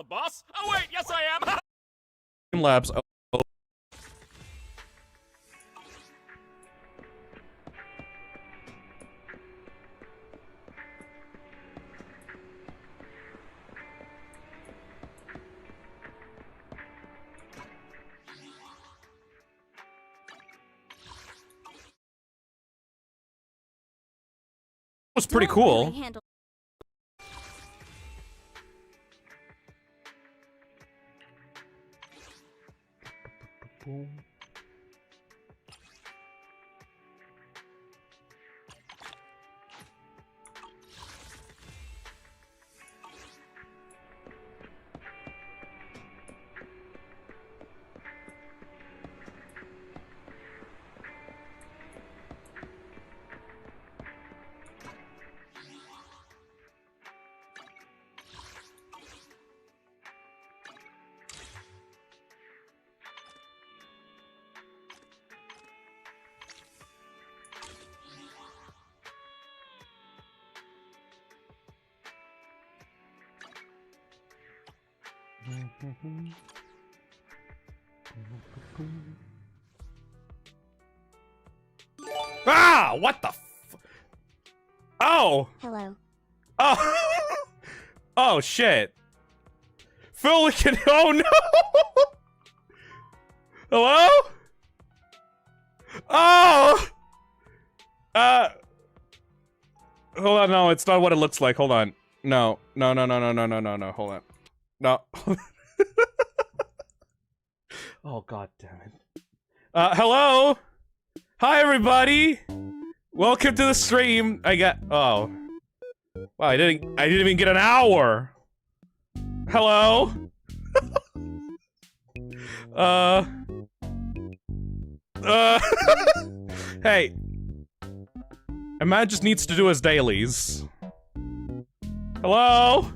The boss? Oh wait, yes I am! Labs. Oh. Was pretty cool. Ah! What the f- Oh! Hello. Oh! Oh, shit. Phil, we can- Oh, no! Hello? Oh! Hold on, no, it's not what it looks like. Hold on. No. No, no, no, no, no, no, no, no. Hold on. No. Oh, god damn it. Hello? Hi, everybody! Welcome to the stream. Oh. Wow, I didn't even get an hour! Hello? Hey. A man just needs to do his dailies. Hello?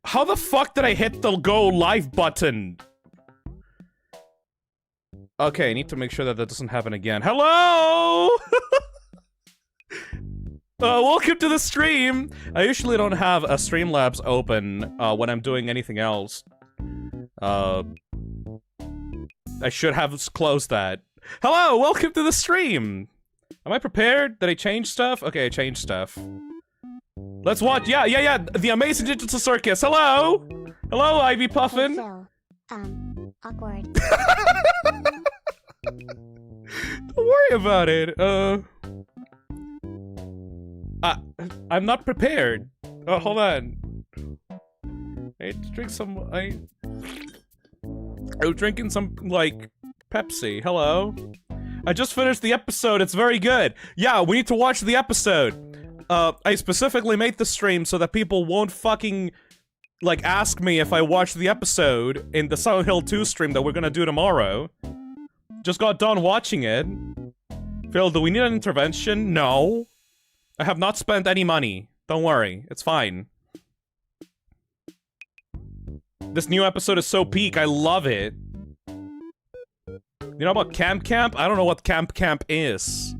How the fuck did I hit the go live button? Okay, I need to make sure that doesn't happen again. Hello! Welcome to the stream! I usually don't have a Streamlabs open, when I'm doing anything else. I should have closed that. Hello, welcome to the stream! Am I prepared? Did I change stuff? Okay, I changed stuff. Let's watch- yeah! The Amazing Digital Circus, hello! Hello, Ivy Puffin! Hey, Phil. Awkward. Don't worry about it, I'm not prepared. Oh, hold on. I had to drink some- I was drinking some, like, Pepsi. Hello? I just finished the episode, it's very good. Yeah, we need to watch the episode. I specifically made the stream so that people won't fucking, like, ask me if I watched the episode in the Silent Hill 2 stream that we're gonna do tomorrow. Just got done watching it. Phil, do we need an intervention? No. I have not spent any money. Don't worry, it's fine. This new episode is so peak, I love it. You know about Camp Camp? I don't know what Camp Camp is.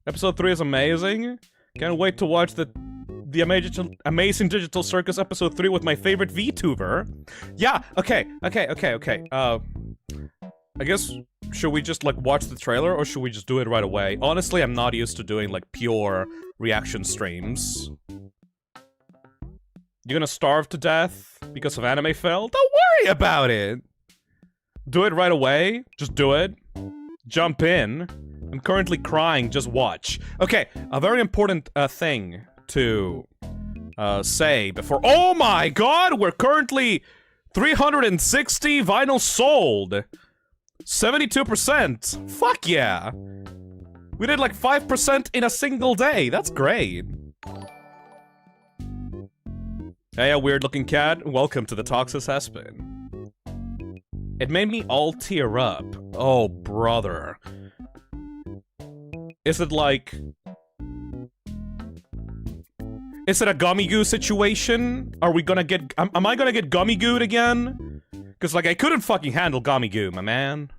Episode 3 is amazing. Can't wait to watch the Amazing Digital Circus episode 3 with my favorite VTuber. Yeah, okay. I guess, should we just, like, watch the trailer, or should we just do it right away? Honestly, I'm not used to doing, like, pure reaction streams. You're gonna starve to death because of anime fail? Don't worry about it! Do it right away. Just do it. Jump in. I'm currently crying, just watch. Okay, a very important thing to say before- Oh my god! We're currently 360 vinyl sold! 72%! Fuck yeah! We did like 5% in a single day, that's great! Hey, a weird looking cat, welcome to the Toxis Hespin. It made me all tear up. Oh, brother. Is it like... Is it a gummy goo situation? Are we gonna get- am I gonna get gummy gooed again? Cause like, I couldn't fucking handle gummy goo, my man.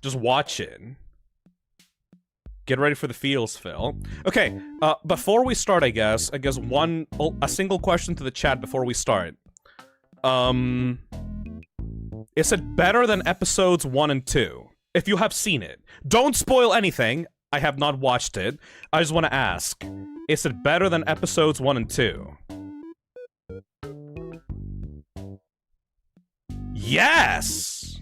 Just watch it. Get ready for the feels, Phil. Okay, before we start, I guess a single question to the chat before we start. Is it better than episodes 1 and 2? If you have seen it. Don't spoil anything. I have not watched it. I just want to ask. Is it better than episodes 1 and 2? Yes!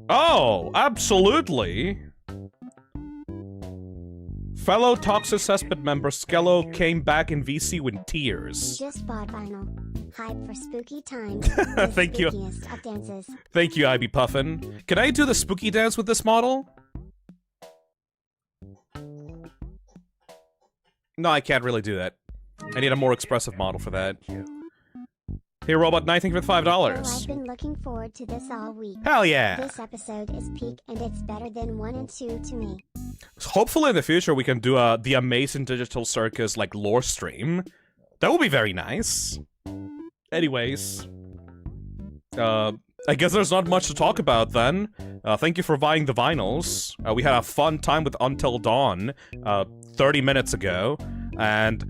Oh, absolutely. Fellow Toxic Cesspit member Skello came back in VC with tears. Just bought vinyl. Hype for spooky times. Thank you. Spookiest of dances. Thank you, IB Puffin. Can I do the spooky dance with this model? No, I can't really do that. I need a more expressive model for that. Hey, Robot Knight, thank you for the $5. Well, I've been looking forward to this all week. Hell yeah! This episode is peak, and it's better than 1 and 2 to me. Hopefully in the future we can do the Amazing Digital Circus, like, lore stream. That would be very nice. Anyways. I guess there's not much to talk about then. Thank you for buying the vinyls. We had a fun time with Until Dawn, 30 minutes ago. And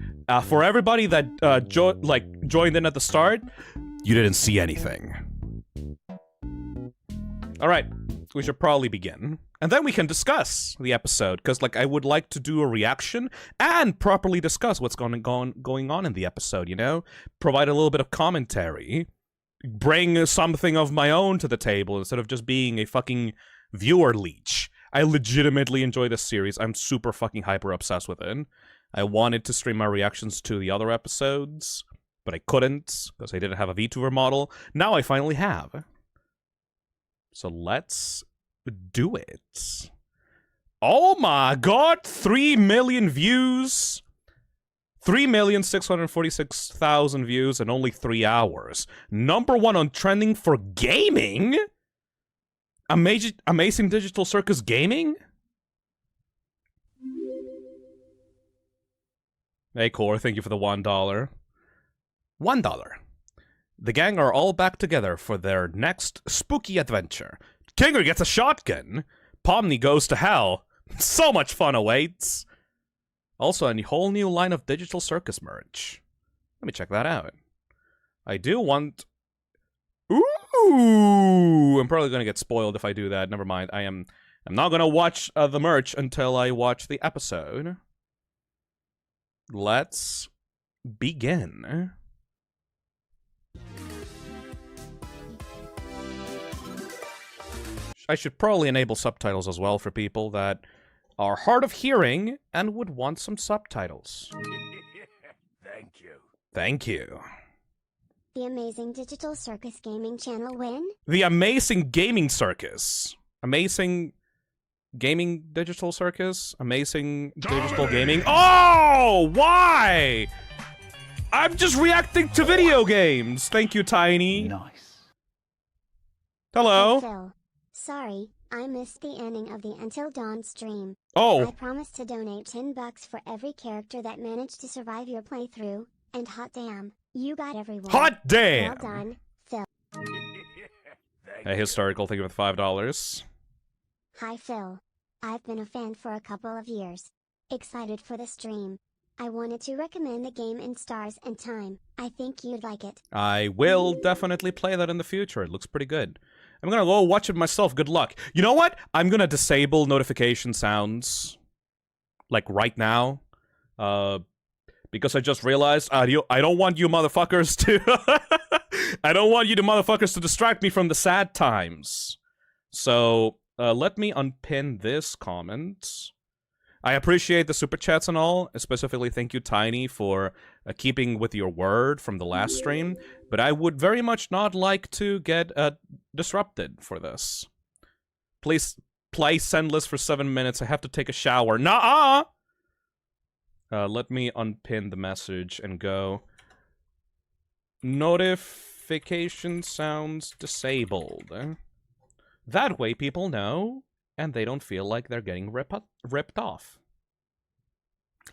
for everybody that joined in at the start, you didn't see anything. Alright, we should probably begin. And then we can discuss the episode, because I would like to do a reaction and properly discuss what's going on in the episode, you know? Provide a little bit of commentary. Bring something of my own to the table instead of just being a fucking viewer leech. I legitimately enjoy this series. I'm super fucking hyper obsessed with it. I wanted to stream my reactions to the other episodes, but I couldn't because I didn't have a VTuber model. Now I finally have. So let's do it. Oh my god, 3 million views. 3,646,000 views in only 3 hours. #1 on trending for gaming? Amazing Digital Circus Gaming? Hey, Core, thank you for the $1. $1. The gang are all back together for their next spooky adventure. Kinger gets a shotgun. Pomni goes to hell. So much fun awaits. Also, a whole new line of Digital Circus merch. Let me check that out. I do want... Ooh! I'm probably gonna get spoiled if I do that. Never mind. I'm not gonna watch the merch until I watch the episode. Let's begin. I should probably enable subtitles as well for people that are hard of hearing and would want some subtitles. Thank you. Thank you. The Amazing Digital Circus Gaming channel win? The Amazing Gaming Circus. Amazing Gaming Digital Circus? Amazing Digital Gaming. Oh! Why? I'm just reacting to video games. Thank you, Tiny. Nice. Hello. Hey, Phil. Sorry, I missed the ending of the Until Dawn stream. Oh. I promised to donate $10 for every character that managed to survive your playthrough, and hot damn, you got everyone. Hot damn! Well done, Phil. Hey, Historical, thank you for the $5. Hi Phil. I've been a fan for a couple of years. Excited for the stream. I wanted to recommend the game in Stars and Time. I think you'd like it. I will definitely play that in the future. It looks pretty good. I'm gonna go watch it myself. Good luck. You know what? I'm gonna disable notification sounds. Like right now. Because I just realized I don't want you motherfuckers to... I don't want you motherfuckers to distract me from the sad times. So, let me unpin this comment. I appreciate the super chats and all. Specifically, thank you, Tiny, for keeping with your word from the last stream. But I would very much not like to get disrupted for this. Please play Sendless for 7 minutes. I have to take a shower. Nuh-uh! Let me unpin the message and go. Notification sounds disabled. That way people know, and they don't feel like they're getting ripped off.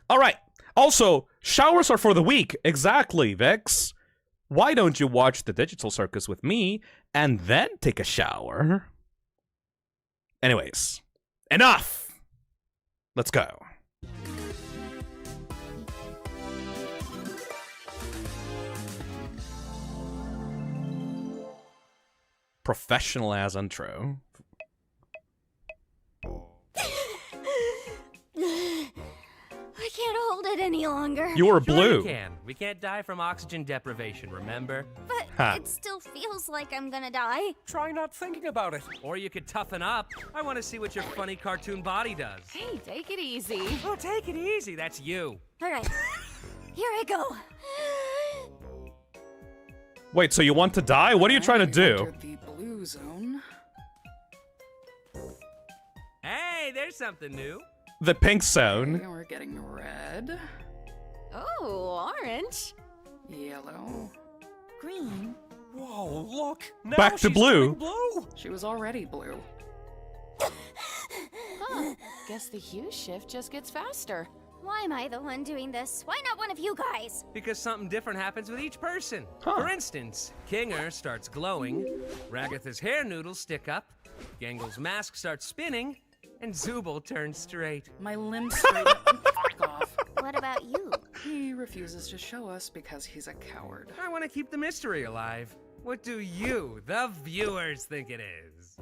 Alright, also, showers are for the weak. Exactly, Vex. Why don't you watch the Digital Circus with me, and then take a shower? Anyways, enough! Let's go. Professional as intro. I can't hold it any longer. You were Sure blue. we can. We can't die from oxygen deprivation, remember? But Ha. it still feels like I'm gonna die. Try not thinking about it. Or you could toughen up. I want to see what your funny cartoon body does. Hey, take it easy. Oh, take it easy. That's you. All right, here I go. Wait, so you want to die? What are you trying to do? Entered the blue zone. Hey, there's something new. The pink zone. Okay, we're getting red, Oh, orange. yellow. Green. Whoa, look. Now Back to she's blue. turning blue. She was already blue. Huh. Guess the hue shift just gets faster. Why am I the one doing this? Why not one of you guys? Because something different happens with each person. Huh. For instance, Kinger starts glowing, Ragatha's hair noodles stick up, Gangle's mask starts spinning, and Zooble turns straight. My limbs straight up and fuck off. What about you? He refuses to show us because he's a coward. I want to keep the mystery alive. What do you, the viewers, think it is?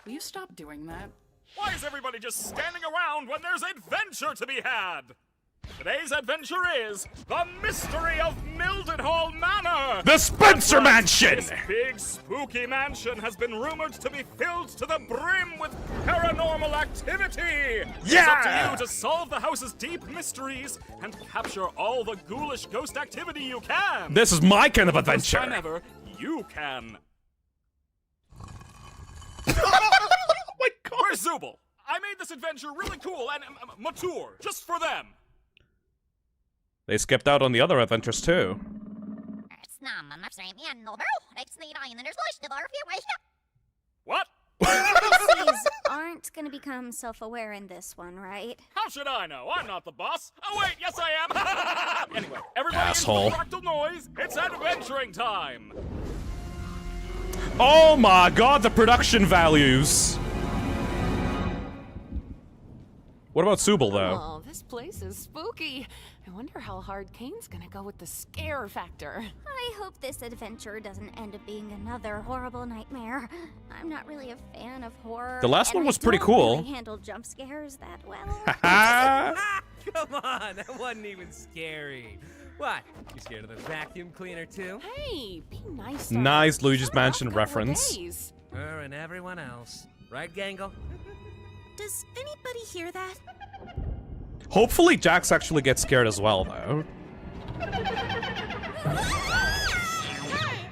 Will you stop doing that? Why is everybody just standing around when there's adventure to be had? Today's adventure is the mystery of Mildenhall Manor! The Spencer That's right, Mansion! This big, spooky mansion has been rumored to be filled to the brim with paranormal activity! It's up to you to solve the house's deep mysteries and capture all the ghoulish ghost activity you can! This is my kind of For the first adventure. time ever, you can. Oh my god. Where's Zooble? I made this adventure really cool and mature, just for them. They skipped out on the other adventures too. What? NPCs aren't gonna become self-aware in this one, right? How should I know? I'm not the boss. Oh wait, yes I am. Anyway, everybody Asshole. into the fractal noise. It's adventuring time. Oh my god, the production values. What about Zooble though? Oh, this place is spooky. I wonder how hard Kane's gonna go with the scare factor. I hope this adventure doesn't end up being another horrible nightmare. I'm not really a fan of horror. The last and one was I pretty don't cool. Really handle jump scares that well. Haha. Ah, come on, that wasn't even scary. What? You scared of the vacuum cleaner too? Hey, be nice. to Nice her. Luigi's Shut Mansion up, couple reference. days. Her and everyone else. Right, Gangle? Does anybody hear that? Hopefully Jax actually gets scared as well though.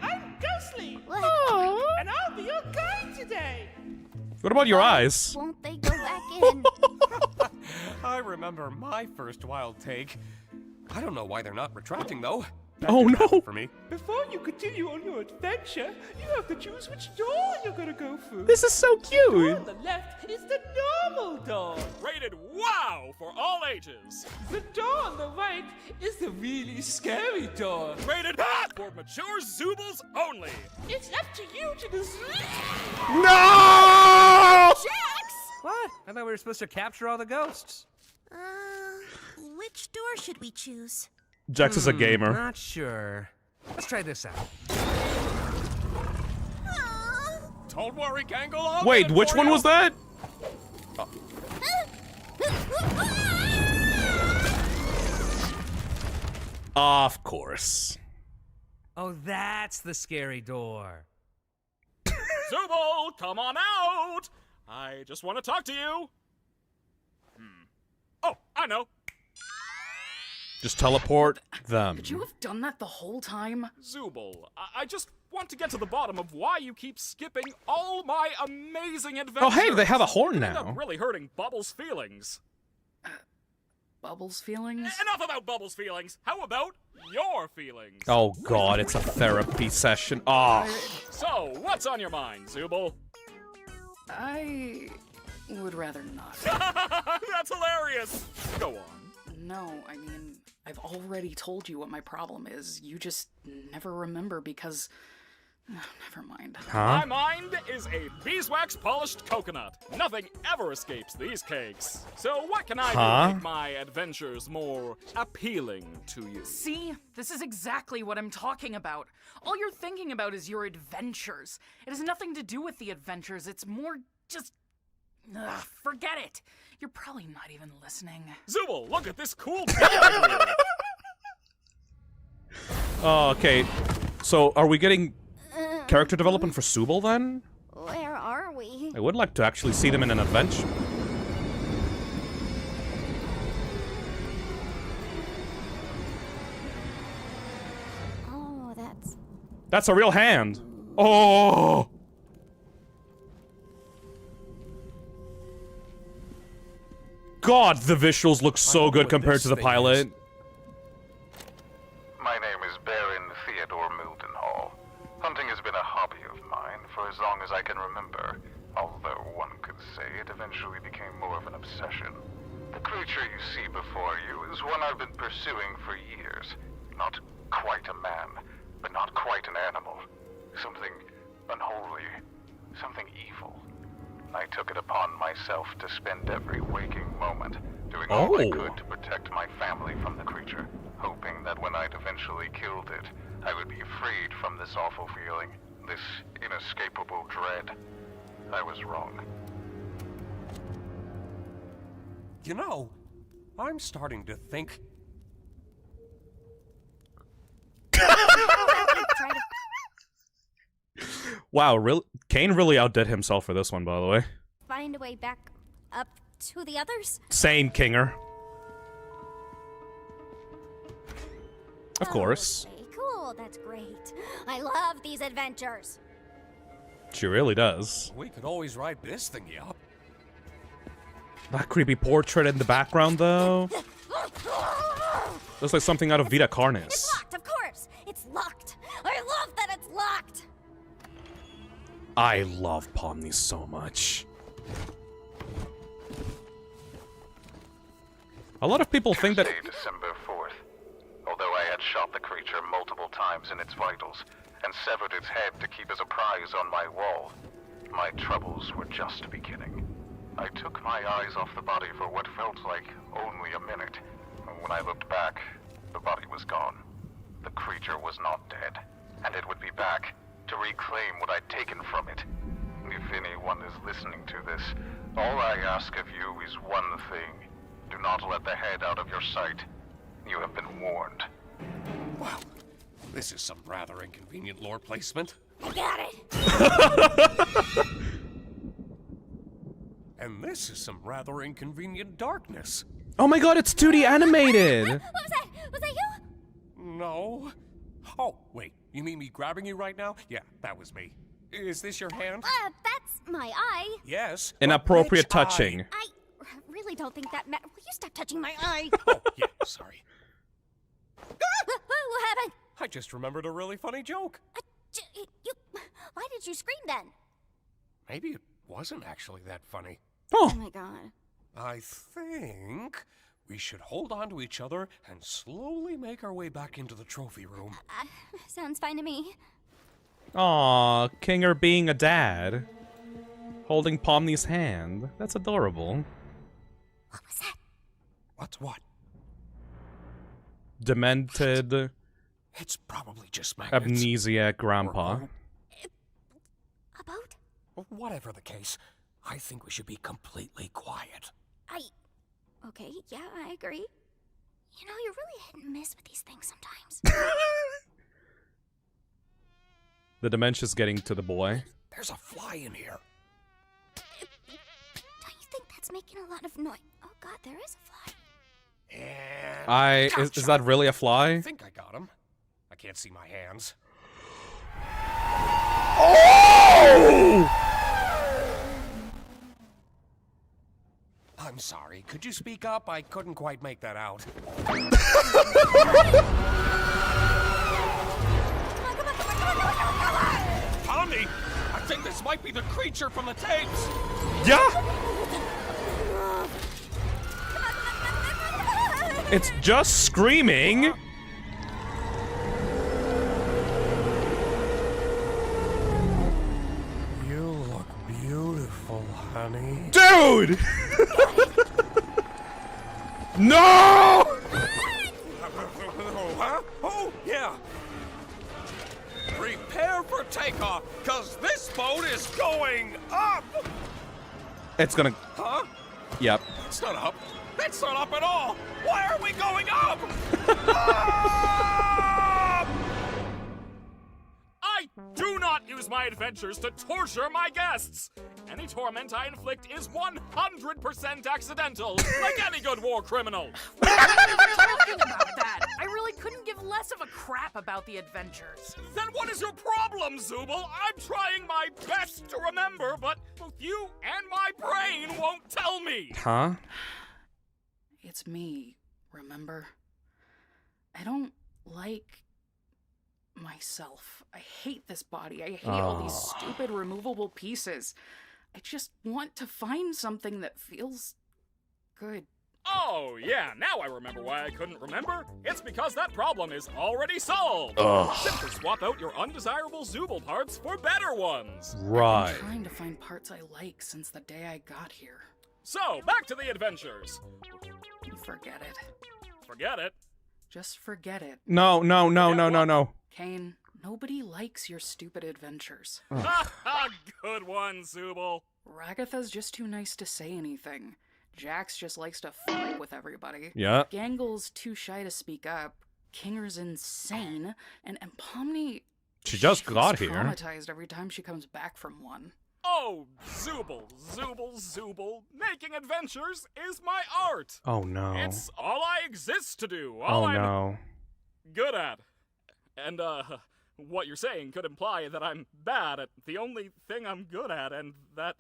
I'm Ghostly, What? and I'll be your guide today. What about your eyes? Won't they go back in? I remember my first wild take. I don't know why they're not retracting, though. That Oh, didn't no. happen For me. Before you continue on your adventure, you have to choose which door you're gonna go through. This is so On cute. the left is the normal door. Rated wow for all ages. The door on the right is the really scary door. Rated hot for mature Zoobles only. It's up to you to decide. No! What? I thought we were supposed to capture all the ghosts. Which door should we choose? Jax is a gamer. Not sure. Let's try this out. Don't worry, Gangle. I'll Wait, get it which for one you. was that? Of course. Oh, that's the scary door. Zooble, come on out. I just want to talk to you. Oh, I know. Just teleport them. Could you have done that the whole time? Zooble, I just want to get to the bottom of why you keep skipping all my amazing adventures. Oh, hey, they have a horn You end now. up really hurting Bubbles' feelings. Bubbles feelings? Enough about Bubbles' feelings. How about your feelings? Oh god, it's a therapy session. Oh. So, what's on your mind, Zooble? I would rather not. That's hilarious. Go on. No, I mean, I've already told you what my problem is. You just never remember because Never mind. My mind is a beeswax-polished coconut. Nothing ever escapes these cakes. So what can I do to make my adventures more appealing to you? See? This is exactly what I'm talking about. All you're thinking about is your adventures. It has nothing to do with the adventures. It's more just... forget it. You're probably not even listening. Zubul, look at this cool picture here. Oh, okay. So, are we getting character development for Zubul then? Where are we? I would like to actually see them in an adventure. Oh, That's a real hand. Oh! God, the visuals look so good compared to the pilot. My name is Baron Theodore Mildenhall. Hunting has been a hobby of mine for as long as I can remember, although one could say it eventually became more of an obsession. The creature you see before you is one I've been pursuing for years. Not quite a man, but not quite an animal. Something unholy, something evil. I took it upon myself to spend every waking moment doing all I could to protect my family from the creature, hoping that when I'd eventually killed it, I would be freed from this awful feeling, this inescapable dread. I was wrong. You know, I'm starting to think... Wow, Kane really outdid himself for this one, by the way. Find a way back up to the others? Same, Kinger. Of course. Okay, cool, that's great. I love these adventures. She really does. We could always ride this thingy up. That creepy portrait in the background, though. Looks like something out of Vita Carnis. It's locked, of course. It's locked. I love that it's locked. I love Pomni so much. A lot of people think that... December 4th. Although I had shot the creature multiple times in its vitals and severed its head to keep as a prize on my wall, my troubles were just beginning. I took my eyes off the body for what felt like only a minute. When I looked back, the body was gone. The creature was not dead, and it would be back to reclaim what I'd taken from it. If anyone is listening to this, all I ask of you is one thing. Do not let the head out of your sight. You have been warned. Well, this is some rather inconvenient lore placement. I got it! And this is some rather inconvenient darkness. Oh my god, it's 2D animated! What was that? Was that you? No. Oh, wait. You mean me grabbing you right now? Yeah, that was me. Is this your hand? That's my eye. Yes. Inappropriate touching. I really don't think that Will you stop touching my eye? Oh, yeah, sorry. What happened? I just remembered a really funny joke. Why did you scream then? Maybe it wasn't actually that funny. Oh my god. I think we should hold on to each other and slowly make our way back into the trophy room. Sounds fine to me. Aw, Kinger being a dad. Holding Pomni's hand. That's adorable. What was that? What's what? Demented... It's probably just magnets. Amnesiac grandpa. About? Whatever the case, I think we should be completely quiet. Okay, yeah, I agree. You know, you're really hit and miss with these things sometimes. The dementia's getting to the boy. There's a fly in here. Don't you think that's making a lot of noise? Oh god, there is a fly. And is that really a fly? I think I got him. I can't see my hands. Oh! I'm sorry. Could you speak up? I couldn't quite make that out. Tommy! I think this might be the creature from the tapes! Yeah! It's just screaming! Dude! No! Huh? Oh, yeah. Prepare for takeoff, cause this boat is going up! It's gonna... Huh? Yep. It's not up. That's not up at all! Why are we going up? Up! I do not use my adventures to torture my guests! Any torment I inflict is 100% accidental, like any good war criminal! We're not even talking about that. I really couldn't give less of a crap about the adventures. Then what is your problem, Zooble? I'm trying my best to remember, but both you and my brain won't tell me! Huh? It's me, remember? I don't like myself. I hate this body. I hate all these stupid removable pieces. I just want to find something that feels good. Oh, yeah, now I remember why I couldn't remember. It's because that problem is already solved. Simply swap out your undesirable Zooble parts for better ones. Right. I'm trying to find parts I like since the day I got here. So, back to the adventures. Forget it. Forget it? Just forget it. No. Kane, nobody likes your stupid adventures. Ha ha! Good one, Zooble. Ragatha's just too nice to say anything. Jax just likes to fuck with everybody. Yeah. Gangle's too shy to speak up. Kinger's insane. And Pomni... She just got feels here. traumatized every time she comes back from one. Oh, Zooble. Making adventures is my art. Oh no. It's all I exist to do. All I'm no. good at. And, what you're saying could imply that I'm bad at the only thing I'm good at, and that...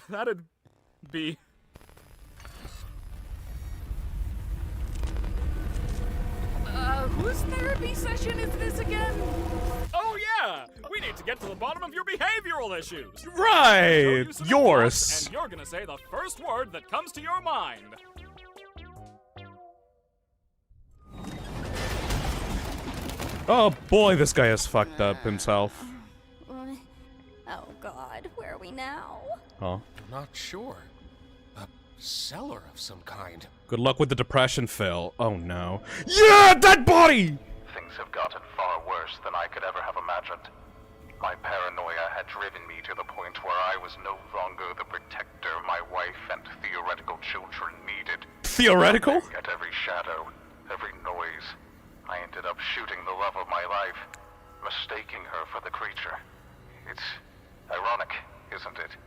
that'd be... Whose therapy session is this again? Oh yeah! We need to get to the bottom of your behavioral issues! Right! Show you some Yours! advice, and you're gonna say the first word that comes to your mind. Oh boy, this guy has fucked up himself. Oh god, where are we now? Huh? Not sure. A cellar of some kind. Good luck with the depression, Phil. Oh no. Yeah, dead body! Things have gotten far worse than I could ever have imagined. My paranoia had driven me to the point where I was no longer the protector my wife and theoretical children needed. Theoretical? At every shadow, every noise, I ended up shooting the love of my life, mistaking her for the creature. It's ironic, isn't it?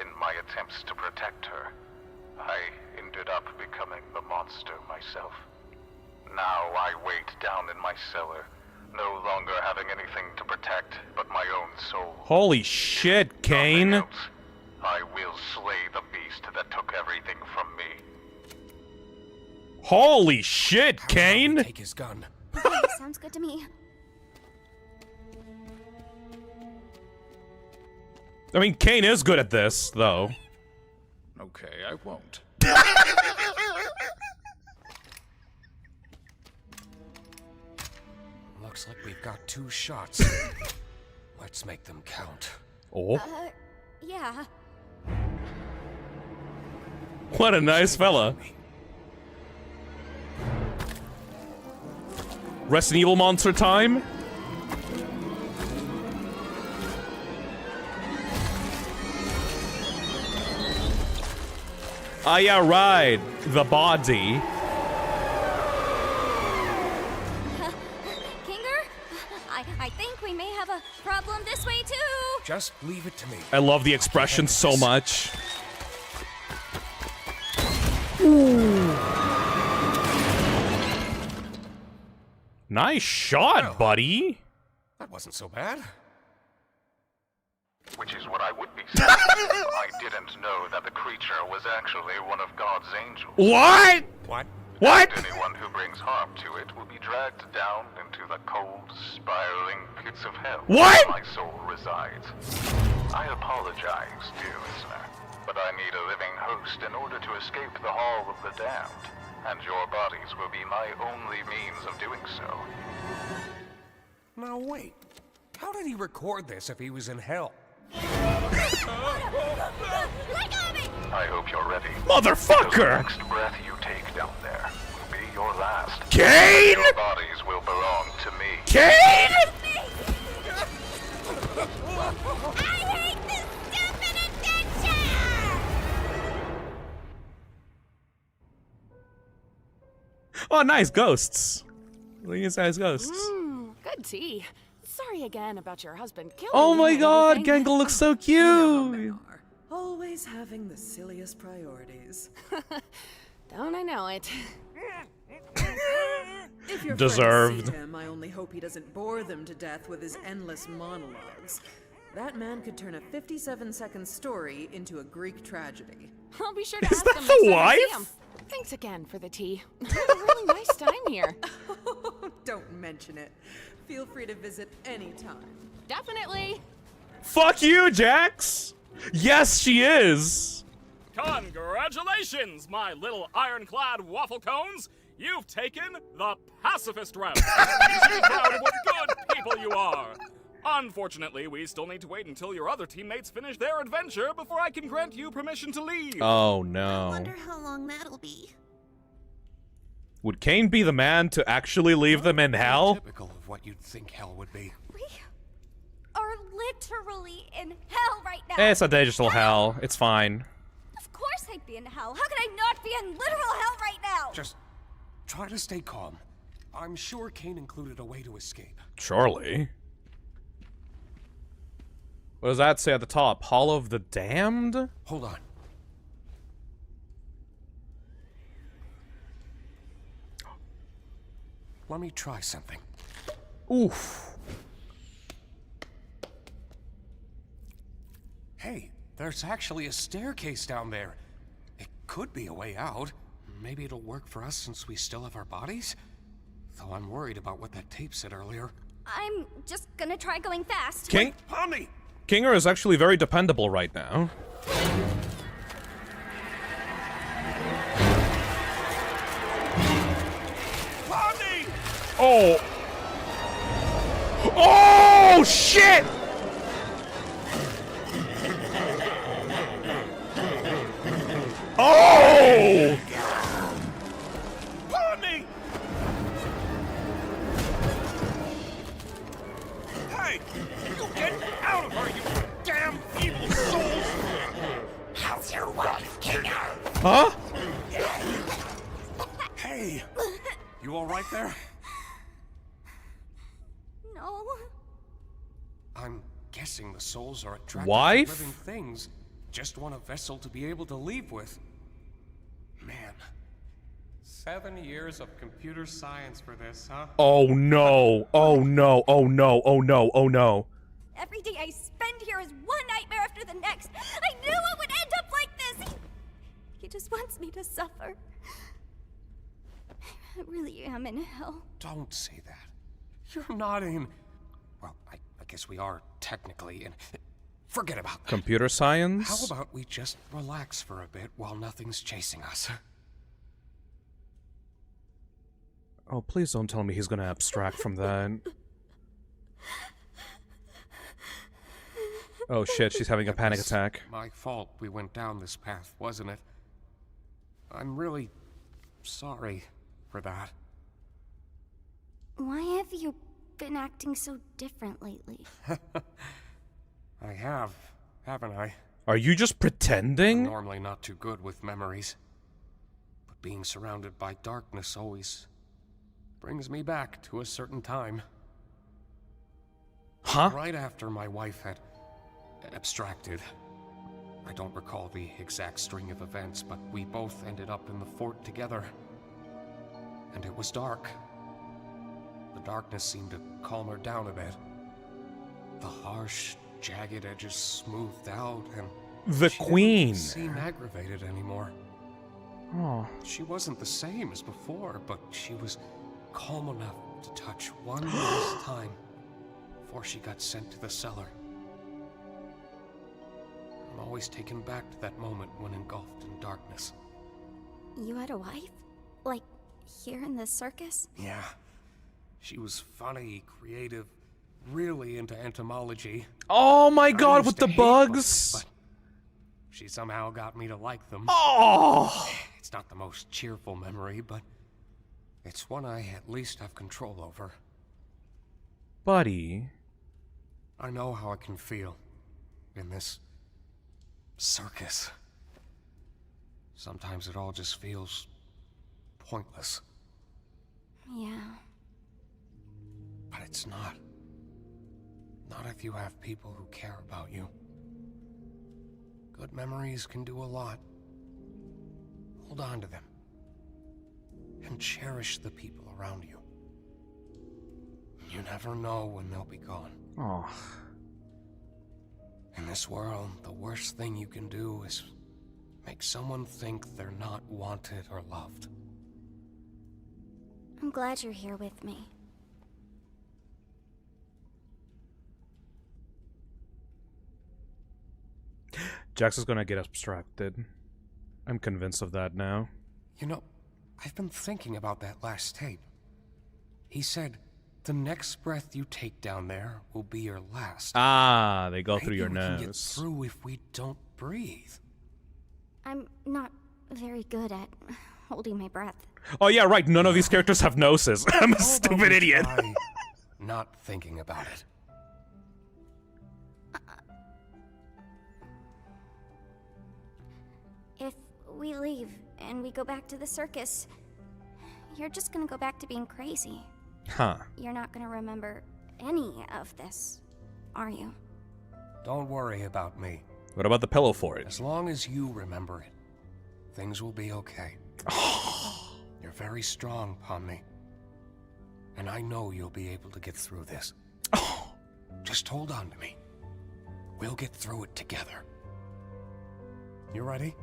In my attempts to protect her, I ended up becoming the monster myself. Now I wait down in my cellar, no longer having anything to protect but my own soul. Holy shit, Kane. Nothing else. I will slay the beast that took everything from me. Holy shit, Kane! Take his gun. Sounds good to me. I mean, Kane is good at this, though. Okay, I won't. Looks like we've got 2 shots. Let's make them count. Oh. Yeah. What a nice fella. Resident Evil monster time? Ah, yeah, right. The body. Kinger? I think we may have a problem this way too. Just leave it to me. I love the expression so much. Nice shot, buddy. That wasn't so bad. Which is what I would be saying. I didn't know that the creature was actually one of God's angels. What? What? And anyone who brings harm to it will be dragged down into the cold, spiraling pits of hell What? where my soul resides. I apologize, dear listener, but I need a living host in order to escape the Hall of the Damned, and your bodies will be my only means of doing so. Now wait. How did he record this if he was in hell? I hope you're ready. Motherfucker! The next breath you take down there will be your last. Kane! Your bodies will belong to me. Kane! I hate this stupid adventure! Oh, nice ghosts. Look at these ghosts. Good tea. Sorry again about your husband killing Oh you my and god, everything. Gangle looks so cute. Always having the silliest priorities. Don't I know it? If you're Deserved. To see him, I only hope he doesn't bore them to death with his endless monologues. That man could turn a 57-second story into a Greek tragedy. I'll be sure to Is ask that him the next time I wife? see him. Thanks again for the tea. I had a really nice time here. Don't mention it. Feel free to visit anytime. Definitely. Fuck you, Jax. Yes, she is. Congratulations, my little ironclad waffle cones! You've taken the pacifist route. You should be proud of what good people you are. Unfortunately, we still need to wait until your other teammates finish their adventure before I can grant you permission to leave. Oh no. Wonder how long that'll be. Would Kane be the man to actually leave them in hell? Typical of what you'd think hell would be. We are literally in hell right now. It's a digital hell. It's fine. Of course I'd be in hell. How could I not be in literal hell right now? Just try to stay calm. I'm sure Kane included a way to escape. Surely. What does that say at the top? Hall of the Damned? Hold on. Let me try something. Oof. Hey, there's actually a staircase down there. It could be a way out. Maybe it'll work for us since we still have our bodies? Though I'm worried about what that tape said earlier. I'm just gonna try going fast. King Honey! Kinger is actually very dependable right now. Honey! Oh! Oh shit! Oh! Honey! Hey! You get out of her, you damn evil souls! How's your wife, Kinger? Huh? Hey! You alright there? No. I'm guessing the souls are attracted Wife? to living things. Just want a vessel to be able to leave with. Man. 7 years of computer science for this, huh? Oh no. Oh no. Oh no. Oh no. Oh no. Every day I spend here is one nightmare after the next. I knew it would end up like this. He just wants me to suffer. I really am in hell. Don't say that. You're not in... Well, I guess we are technically in... Forget about that. Computer science? How about we just relax for a bit while nothing's chasing us? Oh, please don't tell me he's gonna abstract from that. Oh shit, she's having a panic attack. My fault we went down this path, wasn't it? I'm really sorry for that. Why have you been acting so different lately? I have, haven't I? Are you just I'm pretending? normally not too good with memories. But being surrounded by darkness always brings me back to a certain time. Huh? Right after my wife had abstracted. I don't recall the exact string of events, but we both ended up in the fort together. And it was dark. The darkness seemed to calm her down a bit. The harsh, jagged edges smoothed out, and The she queen. didn't seem aggravated anymore. Oh. She wasn't the same as before, but she was calm enough to touch one last time before she got sent to the cellar. I'm always taken back to that moment when engulfed in darkness. You had a wife? Like, here in the circus? Yeah. She was funny, creative, really into entomology. Oh my I god, used with to the hate bugs! but she somehow got me to like them. Oh! It's not the most cheerful memory, but it's one I at least have control over. Buddy. I know how it can feel in this circus. Sometimes it all just feels pointless. Yeah. But it's not. Not if you have people who care about you. Good memories can do a lot. Hold on to them. And cherish the people around you. You never know when they'll be gone. Oh. In this world, the worst thing you can do is make someone think they're not wanted or loved. I'm glad you're here with me. Jax is gonna get abstracted. I'm convinced of that now. You know, I've been thinking about that last tape. He said, the next breath you take down there will be your last. Ah, they go through your Maybe we can get nose. through if we don't breathe. I'm not very good at holding my breath. Oh yeah, right, none of these characters have noses. I'm a How about stupid we idiot. try not thinking about it. If we leave and we go back to the circus, you're just gonna go back to being crazy. Huh. You're not gonna remember any of this, are you? Don't worry about me. What about the pillow fort? As long as you remember it, things will be okay. You're very strong, Pomni. And I know you'll be able to get through this. Just hold on to me. We'll get through it together. You ready?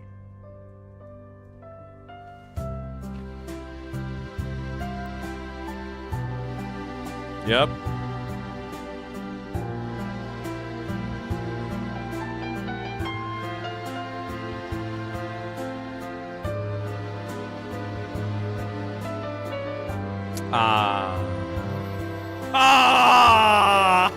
Yep. Ah. Ah!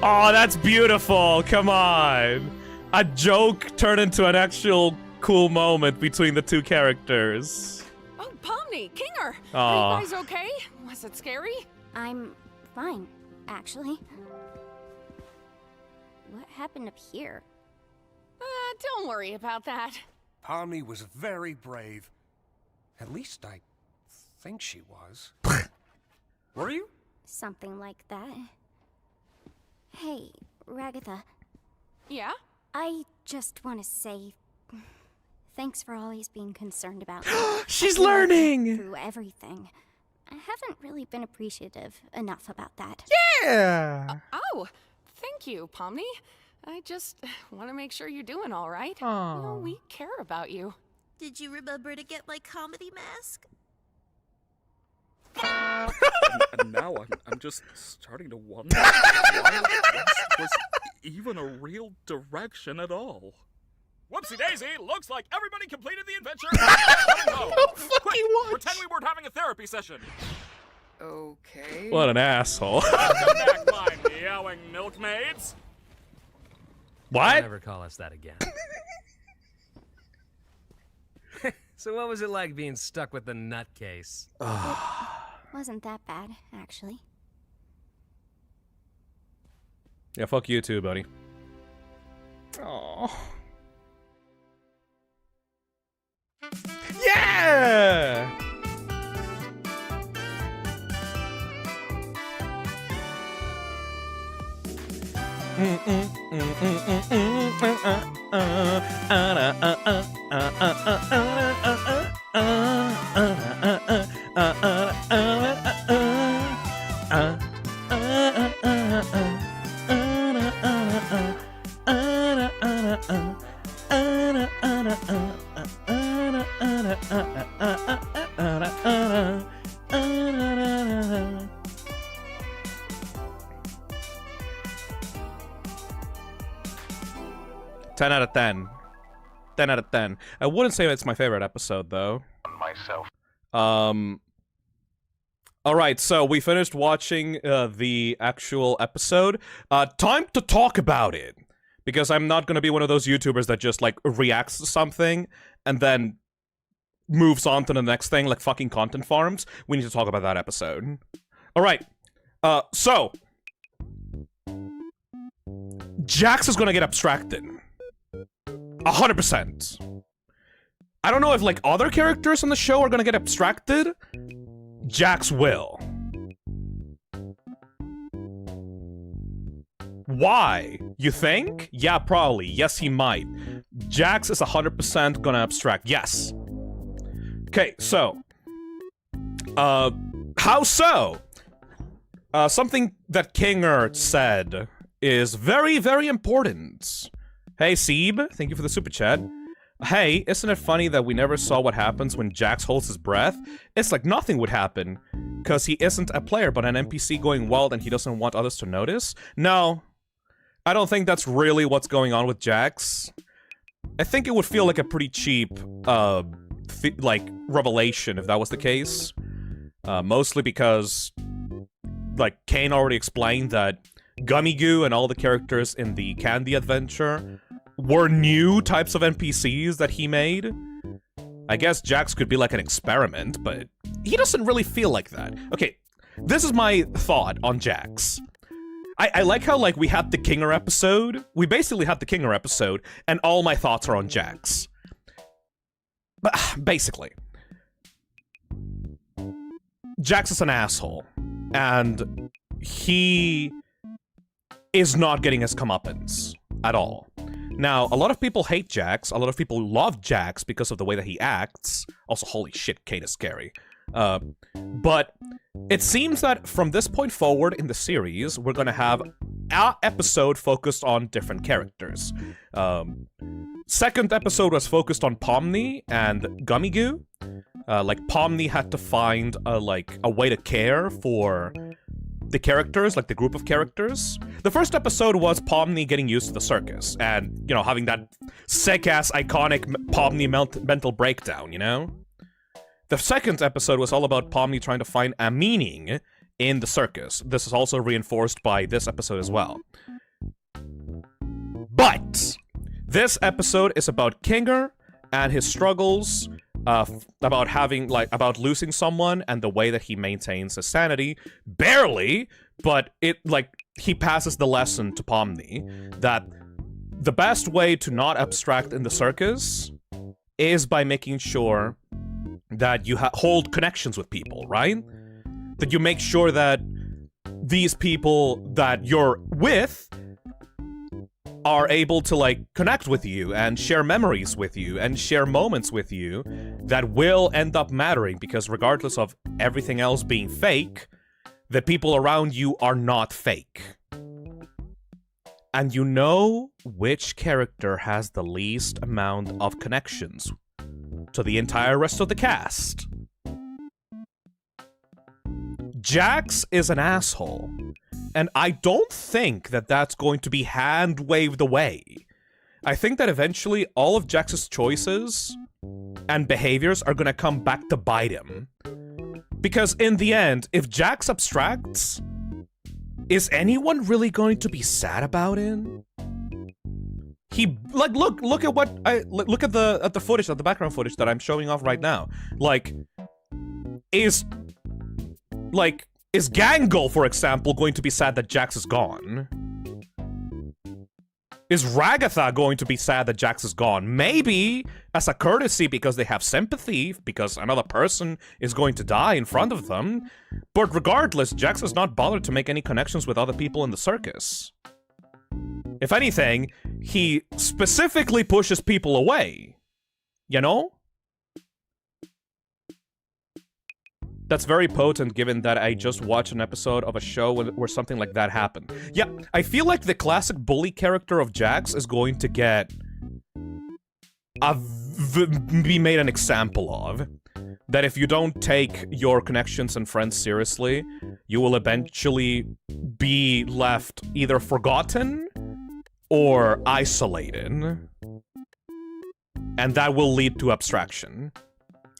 Oh, that's beautiful. Come on. A joke turned into an actual cool moment between the two characters. Oh, Pomni, Kinger! Aw. Are you guys okay? Was it scary? I'm fine, actually. What happened up here? Don't worry about that. Pomni was very brave. At least I think she was. Were you? Something like that. Hey, Ragatha. Yeah? I just want to say thanks for always being concerned about me. She's I feel like learning! through everything. I haven't really been appreciative enough about that. Yeah! Oh, thank you, Pomni. I just want to make sure you're doing all right. Aw. You know, we care about you. Did you remember to get my comedy mask? And now I'm just starting to wonder why this was even a real direction at all. Whoopsie daisy, looks like everybody completed the adventure. Quick, pretend we weren't having a therapy session. Okay. What an asshole. Welcome back, my meowing milkmaids. What? Don't ever call us that again. So what was it like being stuck with the nutcase? Wasn't that bad, actually. Yeah, fuck you too, buddy. Oh. Yeah! Ten out of 10. 10 out of 10. I wouldn't say it's my favorite episode, though. Myself. Alright, so we finished watching the actual episode. Time to talk about it. Because I'm not gonna be one of those YouTubers that just, like, reacts to something and then moves on to the next thing, like fucking content farms. We need to talk about that episode. Alright, so... Jax is gonna get abstracted. 100%. I don't know if, like, other characters on the show are gonna get abstracted. Jax will. Why? You think? Yeah, probably. Yes, he might. Jax is 100% gonna abstract. Yes. Okay, so. How so? Something that Kinger said is very, very important. Hey, Seeb, thank you for the super chat. Hey, isn't it funny that we never saw what happens when Jax holds his breath? It's like nothing would happen, because he isn't a player but an NPC going wild and he doesn't want others to notice? No, I don't think that's really what's going on with Jax. I think it would feel like a pretty cheap, like, revelation if that was the case. Mostly because, like, Kane already explained that Gummy Goo and all the characters in the Candy Adventure were new types of NPCs that he made. I guess Jax could be like an experiment, but he doesn't really feel like that. Okay, this is my thought on Jax. I like how, like, we had the Kinger episode. We basically had the Kinger episode, and all my thoughts are on Jax. But, basically. Jax is an asshole. And he is not getting his comeuppance at all. Now, a lot of people hate Jax, a lot of people love Jax because of the way that he acts. Also, holy shit, Kate is scary. But it seems that from this point forward in the series, we're gonna have an episode focused on different characters. Second episode was focused on Pomni and Gummy Goo. Like, Pomni had to find, a way to care for the characters, like the group of characters. The first episode was Pomni getting used to the circus and, you know, having that sick-ass iconic Pomni mental breakdown, you know? The second episode was all about Pomni trying to find a meaning in the circus. This is also reinforced by this episode as well. But this episode is about Kinger and his struggles, about losing someone and the way that he maintains his sanity. Barely, but he passes the lesson to Pomni that the best way to not abstract in the circus is by making sure that you hold connections with people, right? That you make sure that these people that you're with are able to, like, connect with you and share memories with you and share moments with you that will end up mattering, because regardless of everything else being fake, the people around you are not fake. And you know which character has the least amount of connections to the entire rest of the cast. Jax is an asshole. And I don't think that that's going to be hand-waved away. I think that eventually all of Jax's choices and behaviors are gonna come back to bite him. Because in the end, if Jax abstracts, is anyone really going to be sad about it? He, like, look at what look at the footage, at the background footage that I'm showing off right now. Is Gangle, for example, going to be sad that Jax is gone? Is Ragatha going to be sad that Jax is gone? Maybe, as a courtesy, because they have sympathy, because another person is going to die in front of them. But regardless, Jax is not bothered to make any connections with other people in the circus. If anything, he specifically pushes people away. You know? That's very potent, given that I just watched an episode of a show where something like that happened. Yeah, I feel like the classic bully character of Jax is going to get be made an example of. That if you don't take your connections and friends seriously, you will eventually be left either forgotten or isolated. And that will lead to abstraction.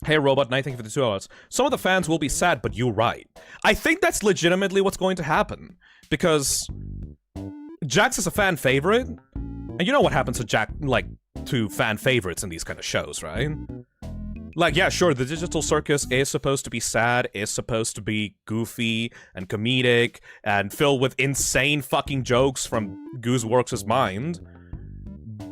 Hey, Robot Knight, thank you for the 2 hours. Some of the fans will be sad, but you're right. I think that's legitimately what's going to happen. Because Jax is a fan favorite, and you know what happens to to fan favorites in these kind of shows, right? Like, yeah, sure, the Digital Circus is supposed to be sad, is supposed to be goofy and comedic, and filled with insane fucking jokes from Gooseworks' mind.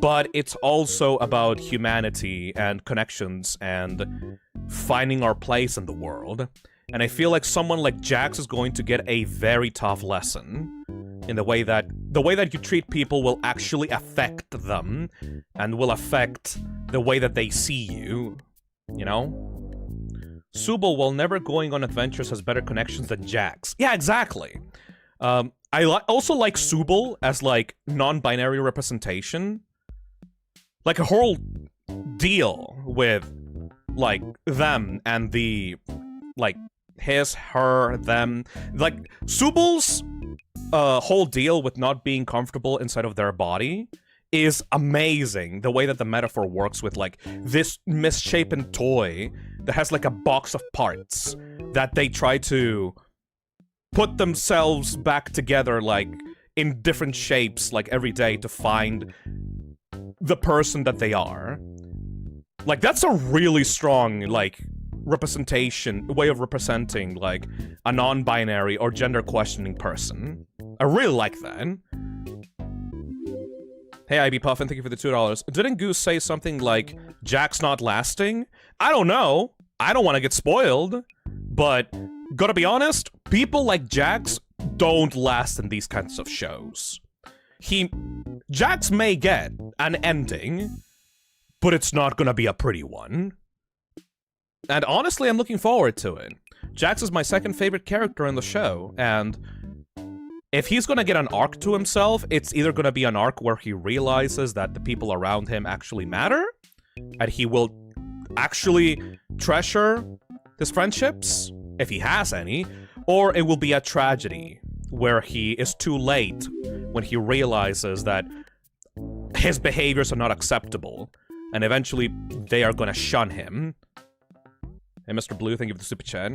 But it's also about humanity and connections and finding our place in the world. And I feel like someone like Jax is going to get a very tough lesson in the way that you treat people will actually affect them and will affect the way that they see you, you know? Subal, while never going on adventures, has better connections than Jax. Yeah, exactly. I also like Subal as, like, non-binary representation. Like, a whole deal with, like, them and the, like, his, her, them. Like, Subal's whole deal with not being comfortable inside of their body is amazing. The way that the metaphor works with, like, this misshapen toy that has, like, a box of parts that they try to put themselves back together, like, in different shapes, like, every day to find the person that they are. Like, that's a really strong, like, way of representing, like, a non-binary or gender-questioning person. I really like that. Hey, IB Puffin, thank you for the $2. Didn't Goose say something like, Jack's not lasting? I don't know. I don't want to get spoiled. But, gotta be honest, people like Jax don't last in these kinds of shows. Jax may get an ending, but it's not gonna be a pretty one. And honestly, I'm looking forward to it. Jax is my second favorite character in the show, and if he's gonna get an arc to himself, it's either gonna be an arc where he realizes that the people around him actually matter, and he will actually treasure his friendships, if he has any, or it will be a tragedy, where he is too late when he realizes that his behaviors are not acceptable, and eventually they are gonna shun him. Hey, Mr. Blue, thank you for the super chat.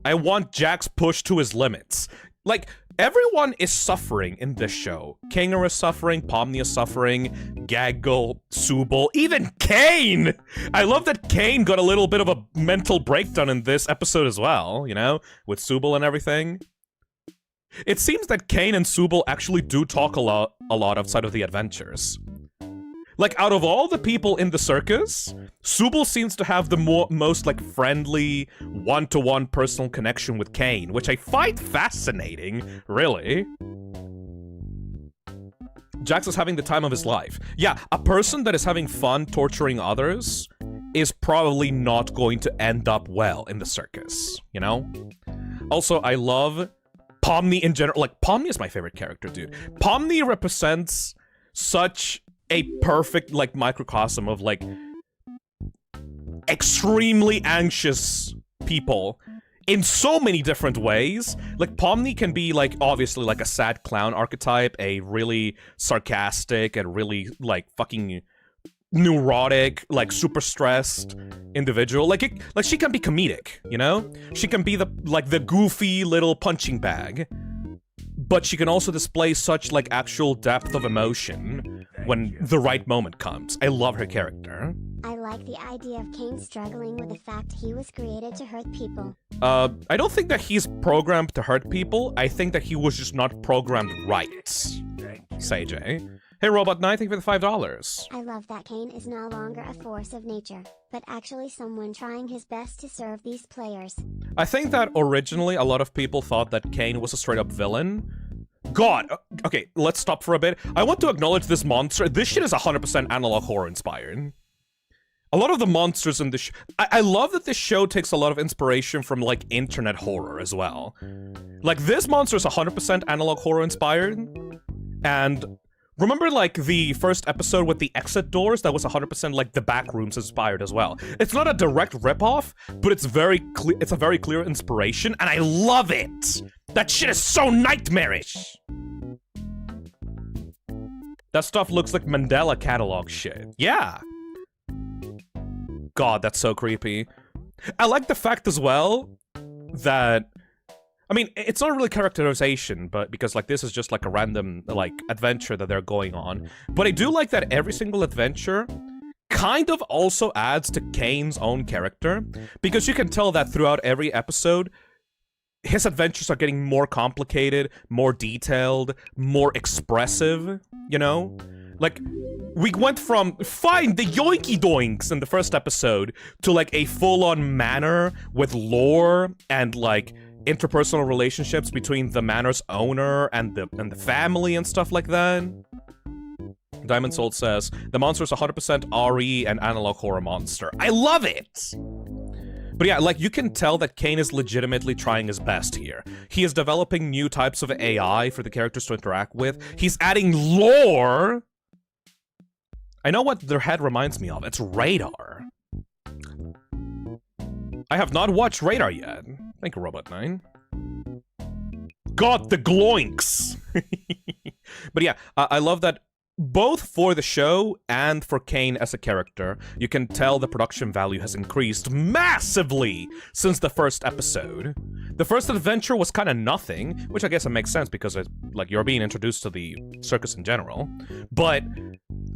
I want Jax pushed to his limits. Like, everyone is suffering in this show. Kanger is suffering, Pomni is suffering, Gaggle, Subal, even Kane! I love that Kane got a little bit of a mental breakdown in this episode as well, you know? With Subal and everything. It seems that Kane and Subal actually do talk a lot outside of the adventures. Like, out of all the people in the circus, Subal seems to have the most, like, friendly, one-to-one personal connection with Kane, which I find fascinating, really. Jax is having the time of his life. Yeah, a person that is having fun torturing others is probably not going to end up well in the circus, you know? Also, I love Pomni in general. Like, Pomni is my favorite character, dude. Pomni represents such a perfect, like, microcosm of, like, extremely anxious people in so many different ways. Like, Pomni can be, like, obviously, like, a sad clown archetype, a really sarcastic and really, like, fucking neurotic, like, super stressed individual. Like, she can be comedic, you know? She can be the goofy little punching bag. But she can also display such, like, actual depth of emotion when the right moment comes. I love her character. I like the idea of Kane struggling with the fact he was created to hurt people. I don't think that he's programmed to hurt people. I think that he was just not programmed right. Say, Hey, Robot Knight, thank you for the $5. I love that Kane is no longer a force of nature, but actually someone trying his best to serve these players. I think that originally a lot of people thought that Kane was a straight-up villain. God, okay, let's stop for a bit. I want to acknowledge this monster. This shit is 100% analog horror inspired. A lot of the monsters in this I love that this show takes a lot of inspiration from, like, internet horror as well. Like, this monster is 100% analog horror inspired, and remember, like, the first episode with the exit doors? That was 100% like the back rooms inspired as well. It's not a direct ripoff, but it's a very clear inspiration, and I love it! That shit is so nightmarish! That stuff looks like Mandela catalog shit. Yeah! God, that's so creepy. I like the fact as well that, I mean, it's not really characterization, but because like this is just like a random like adventure that they're going on. But I do like that every single adventure kind of also adds to Kane's own character, because you can tell that throughout every episode, his adventures are getting more complicated, more detailed, more expressive, you know? Like, we went from, find the yoinky doinks in the first episode, to like a full-on manor with lore and like interpersonal relationships between the manor's owner and the family and stuff like that. Diamond Soul says, the monster is 100% RE and analog horror monster. I love it! But yeah, like, you can tell that Kane is legitimately trying his best here. He is developing new types of AI for the characters to interact with. He's adding lore! I know what their head reminds me of. It's Radar. I have not watched Radar yet. Thank you, Robot9. God, the gloinks! But yeah, I love that both for the show and for Kane as a character, you can tell the production value has increased massively since the first episode. The first adventure was kind of nothing, which I guess it makes sense because like you're being introduced to the circus in general. But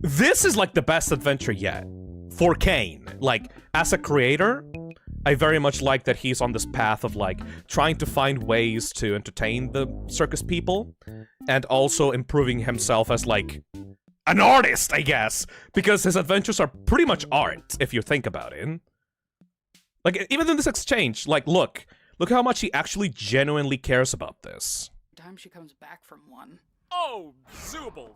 this is like the best adventure yet for Kane. Like, as a creator, I very much like that he's on this path of like trying to find ways to entertain the circus people and also improving himself as like an artist, I guess, because his adventures are pretty much art, if you think about it. Like, even in this exchange, like, look how much he actually genuinely cares about this. Time she comes back from one. Oh, Zooble.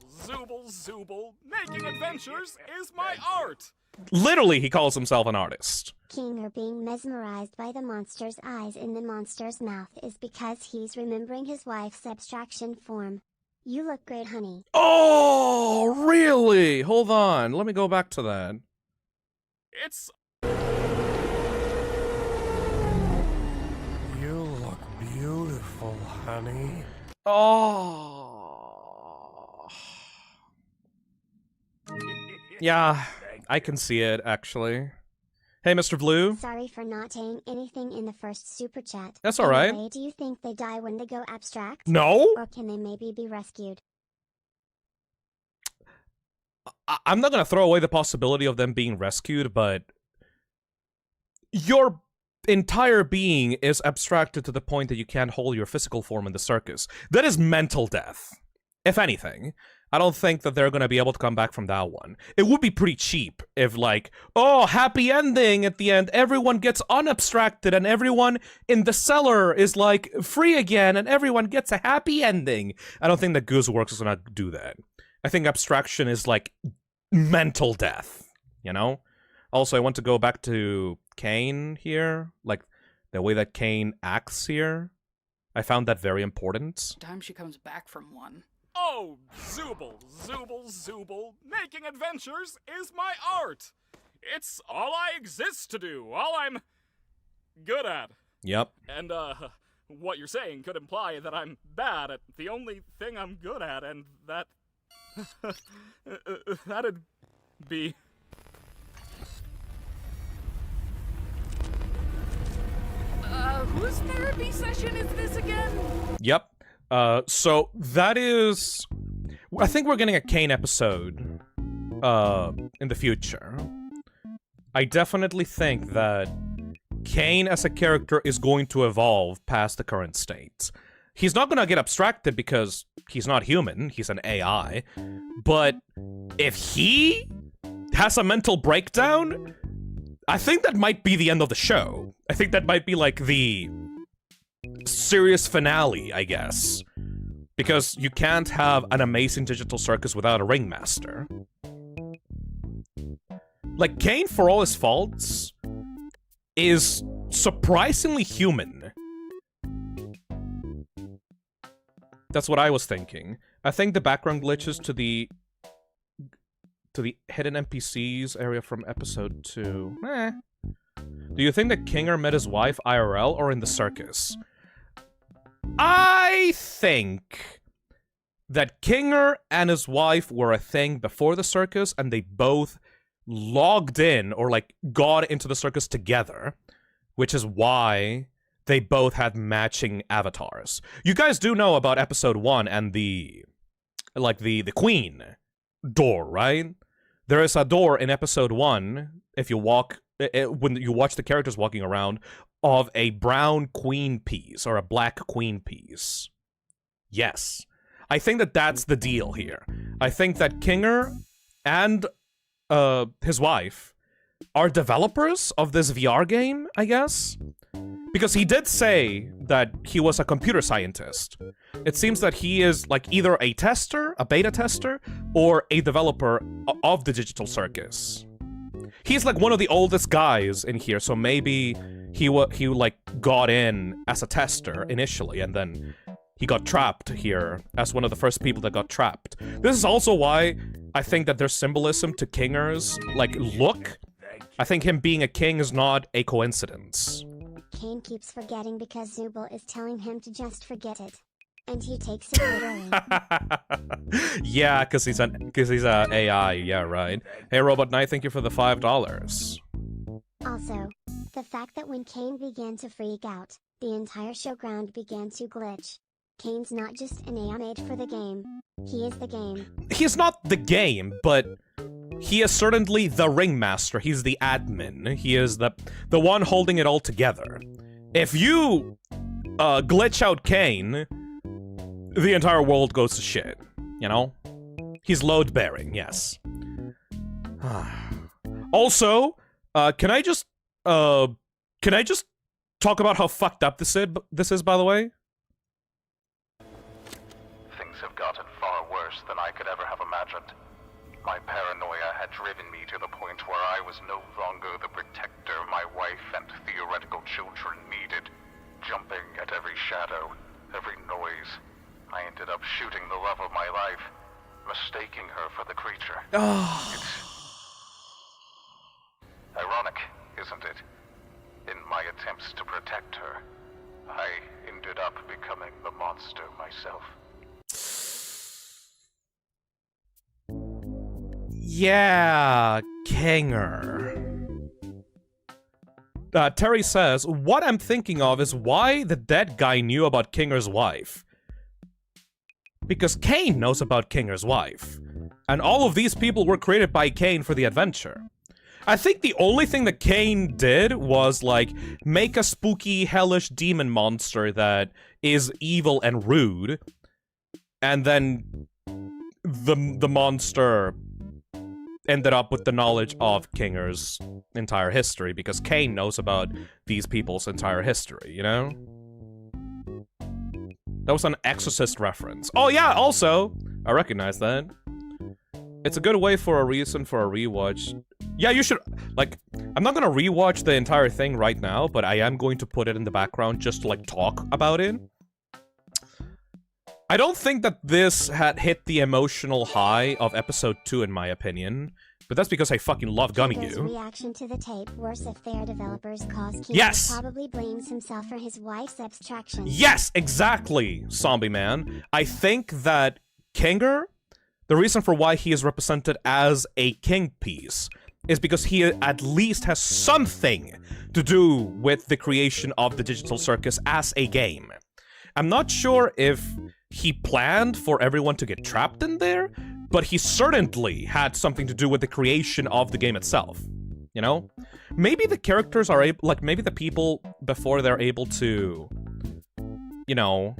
Making adventures is my art! Literally, he calls himself an artist. Kinger being mesmerized by the monster's eyes in the monster's mouth is because he's remembering his wife's abstraction form. You look great, honey. Oh, really? Hold on. Let me go back to that. It's... You look beautiful, honey. Oh. Yeah, I can see it, actually. Hey, Mr. Blue. Sorry for not saying anything in the first super chat. That's all right. Anyway, do you think they die when they go abstract? No. Or can they maybe be rescued? I'm not gonna throw away the possibility of them being rescued, but your entire being is abstracted to the point that you can't hold your physical form in the circus. That is mental death, if anything. I don't think that they're gonna be able to come back from that one. It would be pretty cheap if, like, oh, happy ending at the end, everyone gets unabstracted and everyone in the cellar is, like, free again and everyone gets a happy ending. I don't think that Gooseworks is gonna do that. I think abstraction is, like, mental death, you know? Also, I want to go back to Kane here, like, the way that Kane acts here. I found that very important. Time she comes back from one. Oh, Zooble. Making adventures is my art. It's all I exist to do, all I'm good at. Yep. And, what you're saying could imply that I'm bad at the only thing I'm good at, and that... that'd be... Whose therapy session is this again? Yep. So that is... I think we're getting a Kane episode, in the future. I definitely think that Kane as a character is going to evolve past the current state. He's not gonna get abstracted because he's not human, he's an AI, but if he has a mental breakdown, I think that might be the end of the show. I think that might be like the serious finale, I guess. Because you can't have an amazing digital circus without a ringmaster. Like, Kane, for all his faults, is surprisingly human. That's what I was thinking. I think the background glitches to the hidden NPCs area from episode 2. Do you think that Kinger met his wife IRL or in the circus? I think that Kinger and his wife were a thing before the circus, and they both logged in or like got into the circus together, which is why they both had matching avatars. You guys do know about episode 1 and the queen door, right? There is a door in episode 1 if you walk when you watch the characters walking around of a brown queen piece or a black queen piece. Yes. I think that that's the deal here. I think that Kinger and his wife are developers of this VR game, I guess? Because he did say that he was a computer scientist. It seems that he is like either a tester, a beta tester, or a developer of the Digital Circus. He's like one of the oldest guys in here, so maybe he like got in as a tester initially, and then he got trapped here as one of the first people that got trapped. This is also why I think that there's symbolism to Kinger's like look. I think him being a king is not a coincidence. Cain keeps forgetting because Zubul is telling him to just forget it. And he takes it literally. Yeah, because he's a AI. Yeah, right. Hey, Robot Knight, thank you for the $5. Also, the fact that when Cain began to freak out, the entire showground began to glitch. Cain's not just an AI made for the game. He is the game. He's not the game, but he is certainly the ringmaster. He's the admin. He is the one holding it all together. If you glitch out Cain, the entire world goes to shit, you know? He's load-bearing, yes. Also, can I just talk about how fucked up this is, by the way? Things have gotten far worse than I could ever have imagined. My paranoia had driven me to the point where I was no longer the protector my wife and theoretical children needed. Jumping at every shadow, every noise, I ended up shooting the love of my life, mistaking her for the creature. It's ironic, isn't it? In my attempts to protect her, I ended up becoming the monster myself. Yeah, Kinger. Terry says, what I'm thinking of is why the dead guy knew about Kinger's wife. Because Cain knows about Kinger's wife. And all of these people were created by Cain for the adventure. I think the only thing that Cain did was, like, make a spooky, hellish demon monster that is evil and rude. And then the monster ended up with the knowledge of Kinger's entire history, because Cain knows about these people's entire history, you know? That was an Exorcist reference. Oh yeah, also, I recognize that. It's a good way for a reason for a rewatch. Yeah, you should, like, I'm not gonna rewatch the entire thing right now, but I am going to put it in the background just to, like, talk about it. I don't think that this had hit the emotional high of episode 2 in my opinion, but that's because I fucking love Gummy Kinger's Goo. reaction to the tape, worse if their developers cause Kinger Yes! probably blames himself for his wife's abstraction. Yes, exactly, Zombie Man. I think that Kinger, the reason for why he is represented as a king piece is because he at least has something to do with the creation of the Digital Circus as a game. I'm not sure if he planned for everyone to get trapped in there, but he certainly had something to do with the creation of the game itself, you know? Maybe the characters are able, like, maybe the people, before they're able to, you know,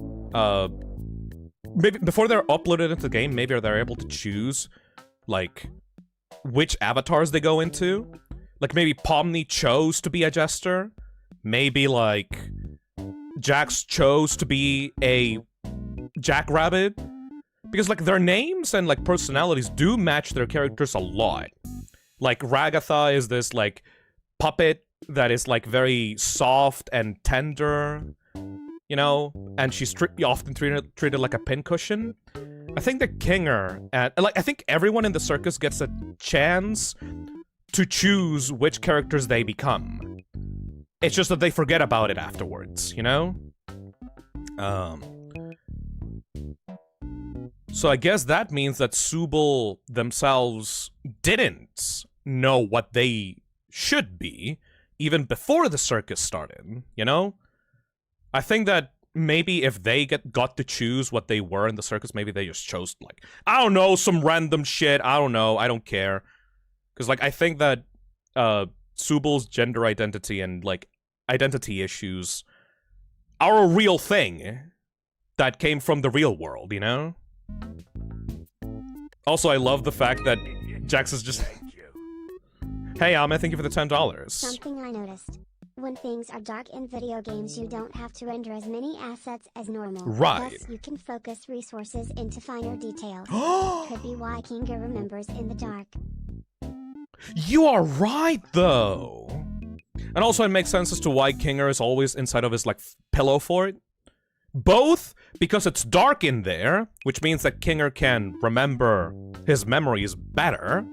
maybe before they're uploaded into the game, maybe they're able to choose, like, which avatars they go into. Like, maybe Pomni chose to be a jester. Maybe, like, Jax chose to be a jackrabbit. Because, like, their names and, like, personalities do match their characters a lot. Like, Ragatha is this, like, puppet that is, like, very soft and tender, you know? And she's often treated like a pincushion. I think that Kinger, and, like, I think everyone in the circus gets a chance to choose which characters they become. It's just that they forget about it afterwards, you know? So I guess that means that Zubul themselves didn't know what they should be even before the circus started, you know? I think that maybe if they got to choose what they were in the circus, maybe they just chose, like, I don't know, some random shit. I don't know. I don't care. Because, like, I think that Subel's gender identity and, like, identity issues are a real thing that came from the real world, you know? Also, I love the fact that Jax is just... Hey, Alma, thank you for the $10. Something I noticed. When things are dark in video games, you don't have to render as many assets as normal. Right. Thus, you can focus resources into finer details. Could be why Kinga remembers in the dark. You are right, though. And also, it makes sense as to why Kinger is always inside of his, like, pillow fort. Both because it's dark in there, which means that Kinger can remember his memories better,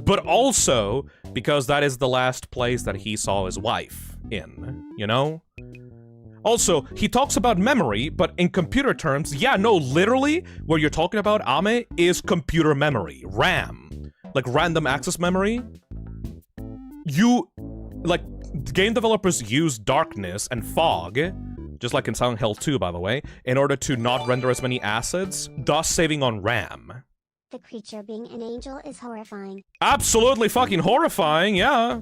but also because that is the last place that he saw his wife in, you know? Also, he talks about memory, but in computer terms, yeah, no, literally, what you're talking about, Ame, is computer memory, RAM. Like, random access memory. Like, game developers use darkness and fog, just like in Silent Hill 2, by the way, in order to not render as many assets, thus saving on RAM. The creature being an angel is horrifying. Absolutely fucking horrifying, yeah.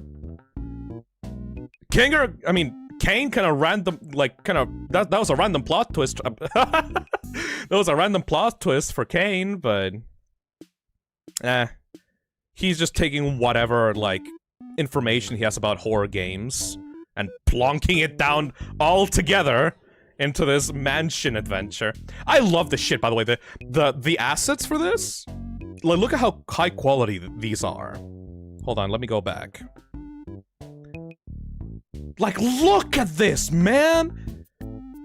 Kinger, I mean, Kane kind of random, like, kind of, that was a random plot twist. That was a random plot twist for Kane, but... He's just taking whatever, like, information he has about horror games and plonking it down all together into this mansion adventure. I love this shit, by the way. The assets for this? Like, look at how high quality these are. Hold on, let me go back. Like, look at this, man!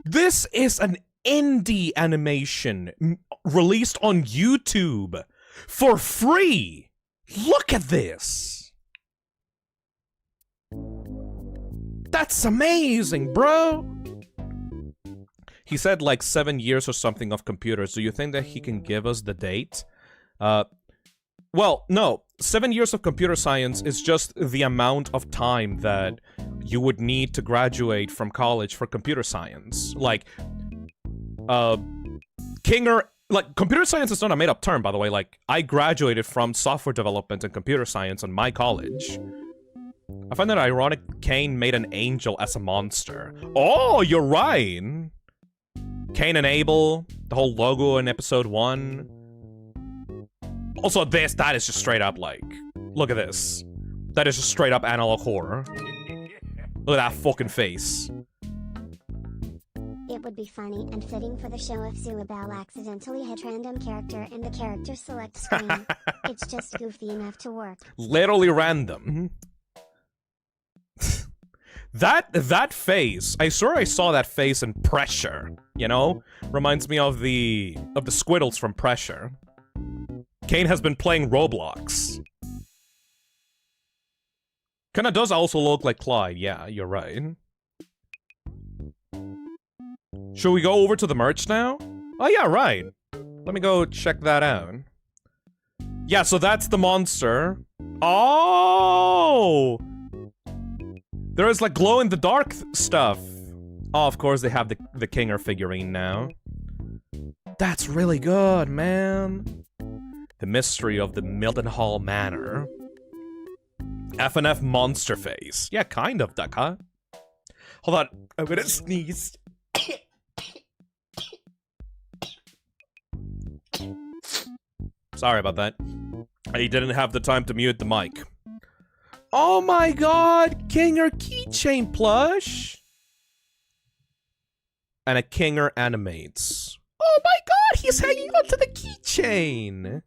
This is an indie animation released on YouTube for free! Look at this! That's amazing, bro! He said like 7 years or something of computers. Do you think that he can give us the date? Well, no. 7 years of computer science is just the amount of time that you would need to graduate from college for computer science. Like, Kinger... Like, computer science is not a made-up term, by the way. Like, I graduated from software development and computer science in my college. I find that ironic Kane made an angel as a monster. Oh, you're right! Cain and Abel, the whole logo in episode 1. Also, that is just straight up, like... Look at this. That is just straight up analog horror. Look at that fucking face. It would be funny and fitting for the show if Zuabel accidentally hit random character in the character select screen. It's just goofy enough to work. Literally random. That face, I swear I saw that face in Pressure, you know? Reminds me of the Squiddles from Pressure. Kane has been playing Roblox. Kinda does also look like Clyde, yeah, you're right. Should we go over to the merch now? Oh yeah, right. Let me go check that out. Yeah, so that's the monster. Oh! There is like glow-in-the-dark stuff. Oh, of course they have the Kinger figurine now. That's really good, man. The mystery of the Mildenhall Manor. FNF monster face. Yeah, kind of, duck, huh? Hold on, I'm gonna sneeze. Sorry about that. I didn't have the time to mute the mic. Oh my god! Kinger keychain plush! And a Kinger animates. Oh my god! He's hanging onto the keychain!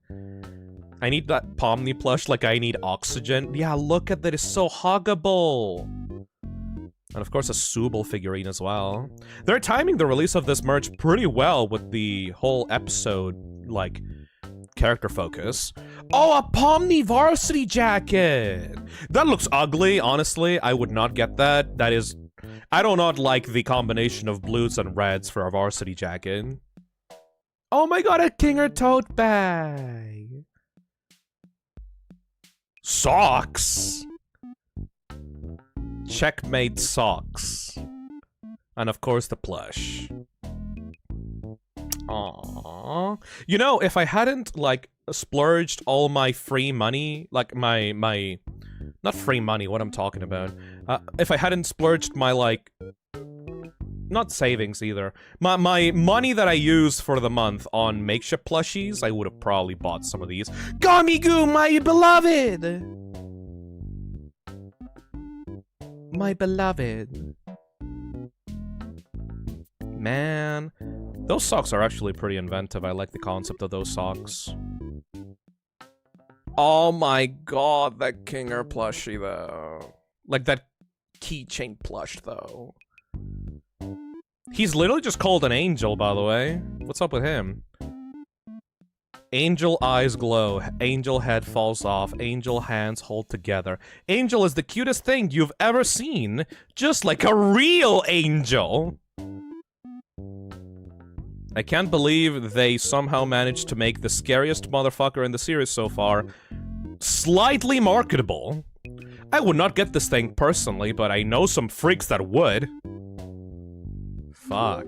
I need that Pomni plush like I need oxygen. Yeah, look at that. It's so huggable. And of course a Subel figurine as well. They're timing the release of this merch pretty well with the whole episode, like, character focus. Oh, a Pomni varsity jacket! That looks ugly, honestly. I would not get that. That is... I do not like the combination of blues and reds for a varsity jacket. Oh my god, a Kinger tote bag! Socks? Checkmate socks. And of course the plush. Aww. You know, if I hadn't, like, splurged all my free money, like, my... Not free money, what I'm talking about. If I hadn't splurged my, like... Not savings, either. My money that I use for the month on makeshift plushies, I would have probably bought some of these. Gamigu, my beloved! My beloved. Man. Those socks are actually pretty inventive. I like the concept of those socks. Oh my god, that Kinger plushie, though. Like, that keychain plush, though. He's literally just called an angel, by the way. What's up with him? Angel eyes glow. Angel head falls off. Angel hands hold together. Angel is the cutest thing you've ever seen. Just like a real angel. I can't believe they somehow managed to make the scariest motherfucker in the series so far slightly marketable. I would not get this thing personally, but I know some freaks that would. Fuck.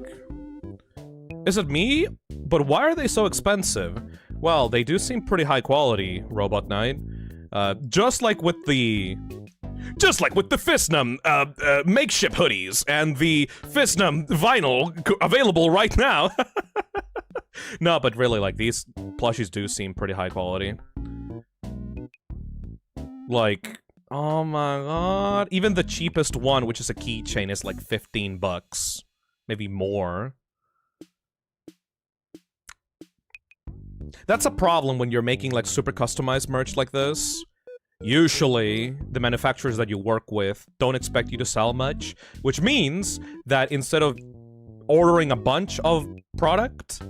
Is it me? But why are they so expensive? Well, they do seem pretty high quality, Robot Knight. Just like with the Fistnum, makeshift hoodies and the Fistnum vinyl available right now. No, but really, like, these plushies do seem pretty high quality. Like, oh my god. Even the cheapest one, which is a keychain, is like 15 bucks. Maybe more. That's a problem when you're making, like, super customized merch like this. Usually, the manufacturers that you work with don't expect you to sell much, which means that instead of ordering a bunch of product,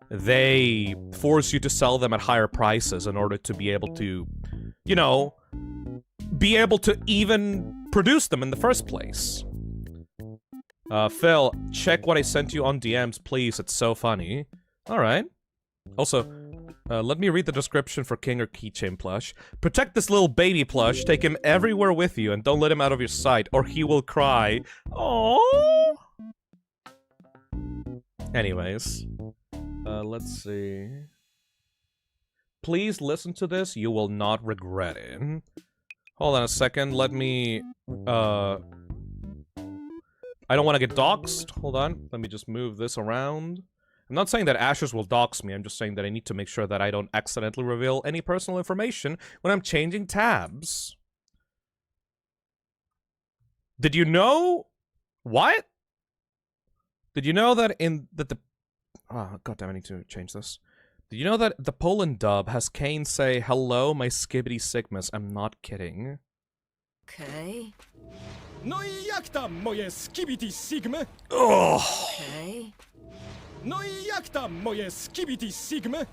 they force you to sell them at higher prices in order to be able to, you know, be able to even produce them in the first place. Phil, check what I sent you on DMs, please. It's so funny. Alright. Also, let me read the description for King or Keychain plush. Protect this little baby plush, take him everywhere with you, and don't let him out of your sight, or he will cry. Aww. Anyways. Let's see. Please listen to this, you will not regret it. Hold on a second, let me, I don't want to get doxxed. Hold on, let me just move this around. I'm not saying that Ashes will dox me, I'm just saying that I need to make sure that I don't accidentally reveal any personal information when I'm changing tabs. Did you know... What? Did you know that the... Oh, goddamn, I need to change this. Did you know that the Poland dub has Kane say, "Hello, my skibbity sigmas"? I'm not kidding. Okay. No i jak tam, moje skibidi sigmy? Oh. Okay. No i jak tam, moje skibidi sigmy?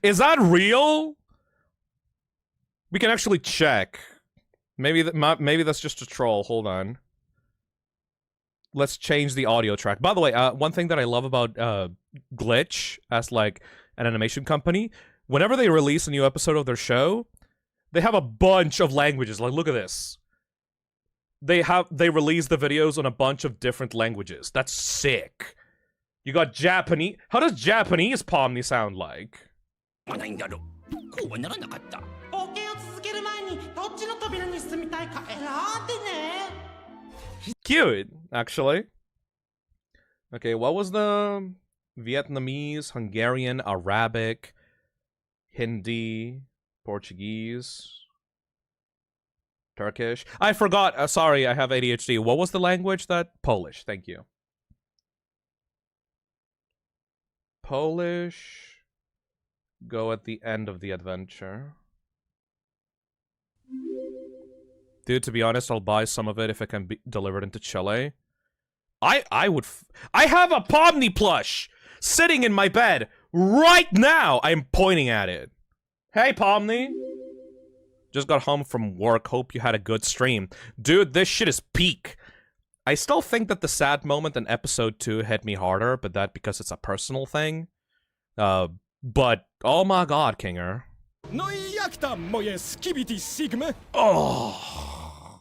Is that real? We can actually check. Maybe that's just a troll. Hold on. Let's change the audio track. By the way, one thing that I love about Glitch as, like, an animation company, whenever they release a new episode of their show, they have a bunch of languages. Like, look at this. They release the videos on a bunch of different languages. That's sick. You got Japanese. How does Japanese Pomni sound like? Cute, actually. Okay, what was the Vietnamese, Hungarian, Arabic, Hindi, Portuguese, Turkish? I forgot. Sorry, I have ADHD. What was the language that? Polish. Thank you. Polish. Go at the end of the adventure. Dude, to be honest, I'll buy some of it if it can be delivered into Chile. I have a Pomni plush sitting in my bed right now. I'm pointing at it. Hey, Pomni. Just got home from work. Hope you had a good stream. Dude, this shit is peak. I still think that the sad moment in episode 2 hit me harder, but that because it's a personal thing. But, oh my god, Kinger. No i Jak tam moje skibidi sigmy? Oh.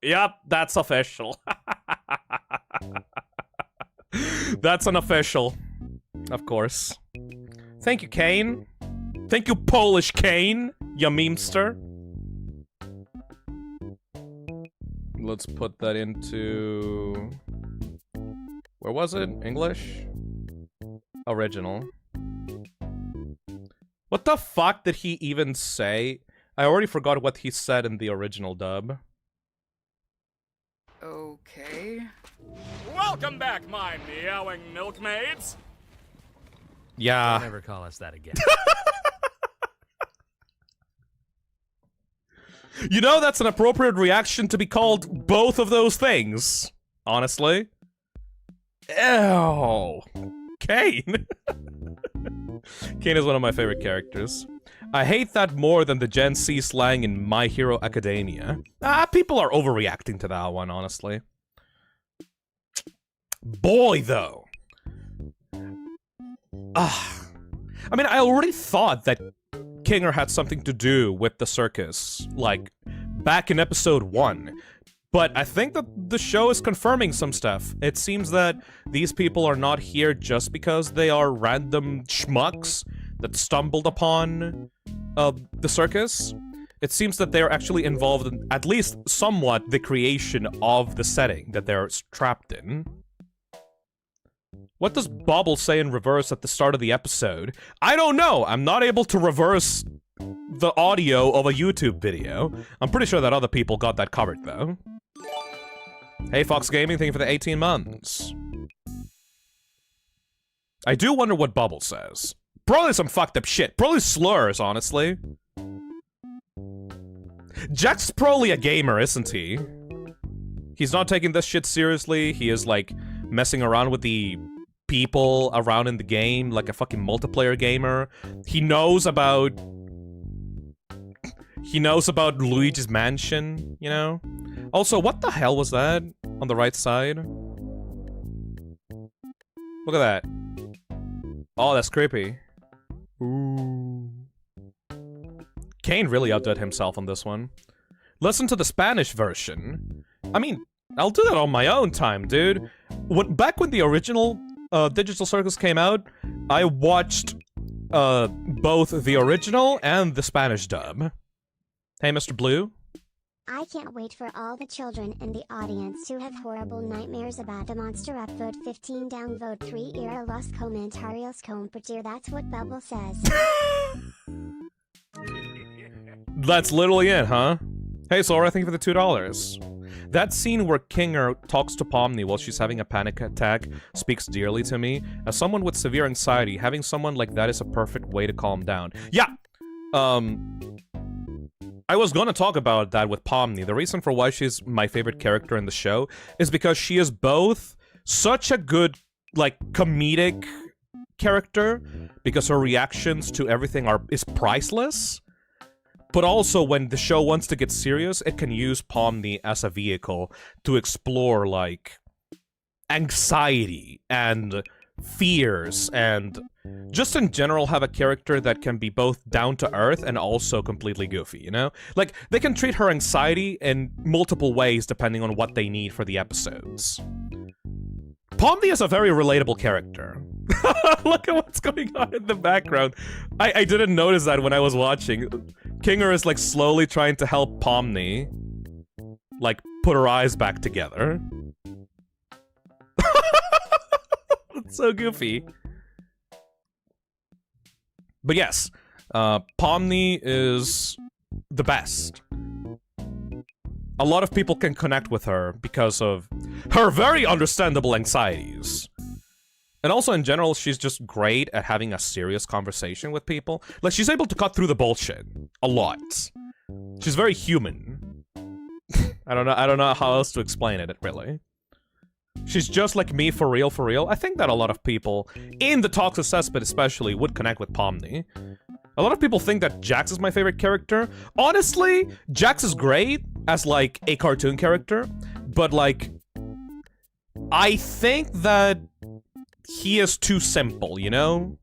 Yep, that's official. That's unofficial. Of course. Thank you, Kane. Thank you, Polish Kane, you memester. Let's put that into... Where was it? English? Original. What the fuck did he even say? I already forgot what he said in the original dub. Okay. Welcome back, my meowing milkmaids. Yeah. Don't ever call us that again. You know, that's an appropriate reaction to be called both of those things. Honestly. Ew. Kane. Kane is one of my favorite characters. I hate that more than the Gen C slang in My Hero Academia. People are overreacting to that one, honestly. Boy, though. I mean, I already thought that Kinger had something to do with the circus, like, back in episode 1. But I think that the show is confirming some stuff. It seems that these people are not here just because they are random schmucks that stumbled upon the circus. It seems that they're actually involved in, at least somewhat, the creation of the setting that they're trapped in. What does Bobble say in reverse at the start of the episode? I don't know! I'm not able to reverse the audio of a YouTube video. I'm pretty sure that other people got that covered, though. Hey, Fox Gaming, thank you for the 18 months. I do wonder what Bubble says. Probably some fucked up shit. Probably slurs, honestly. Jack's probably a gamer, isn't he? He's not taking this shit seriously. He is, like, messing around with the people around in the game, like a fucking multiplayer gamer. He knows about Luigi's Mansion, you know? Also, what the hell was that on the right side? Look at that. Oh, that's creepy. Ooh. Kane really outdid himself on this one. Listen to the Spanish version. I mean, I'll do that on my own time, dude. Back when the original Digital Circus came out, I watched both the original and the Spanish dub. Hey, Mr. Blue? I can't wait for all the children in the audience to have horrible nightmares about the monster. Up vote 15, down vote 3, era los comentarios compartir. That's what Bubble says. That's literally it, huh? Hey, Sora, thank you for the $2. That scene where Kinger talks to Pomni while she's having a panic attack speaks dearly to me. As someone with severe anxiety, having someone like that is a perfect way to calm down. Yeah! I was gonna talk about that with Pomni. The reason for why she's my favorite character in the show is because she is both such a good, like, comedic character, because her reactions to everything is priceless, but also when the show wants to get serious, it can use Pomni as a vehicle to explore, like, anxiety and fears and just in general have a character that can be both down to earth and also completely goofy, you know? Like, they can treat her anxiety in multiple ways depending on what they need for the episodes. Pomni is a very relatable character. Look at what's going on in the background. I didn't notice that when I was watching. Kinger is, like, slowly trying to help Pomni, like, put her eyes back together. It's so goofy. But yes, Pomni is the best. A lot of people can connect with her because of her very understandable anxieties. And also, in general, she's just great at having a serious conversation with people. Like, she's able to cut through the bullshit a lot. She's very human. I don't know how else to explain it, really. She's just like me for real, for real. I think that a lot of people, in the Toxic Cesspit especially, would connect with Pomni. A lot of people think that Jax is my favorite character. Honestly, Jax is great as, like, a cartoon character, but, like, I think that he is too simple, you know?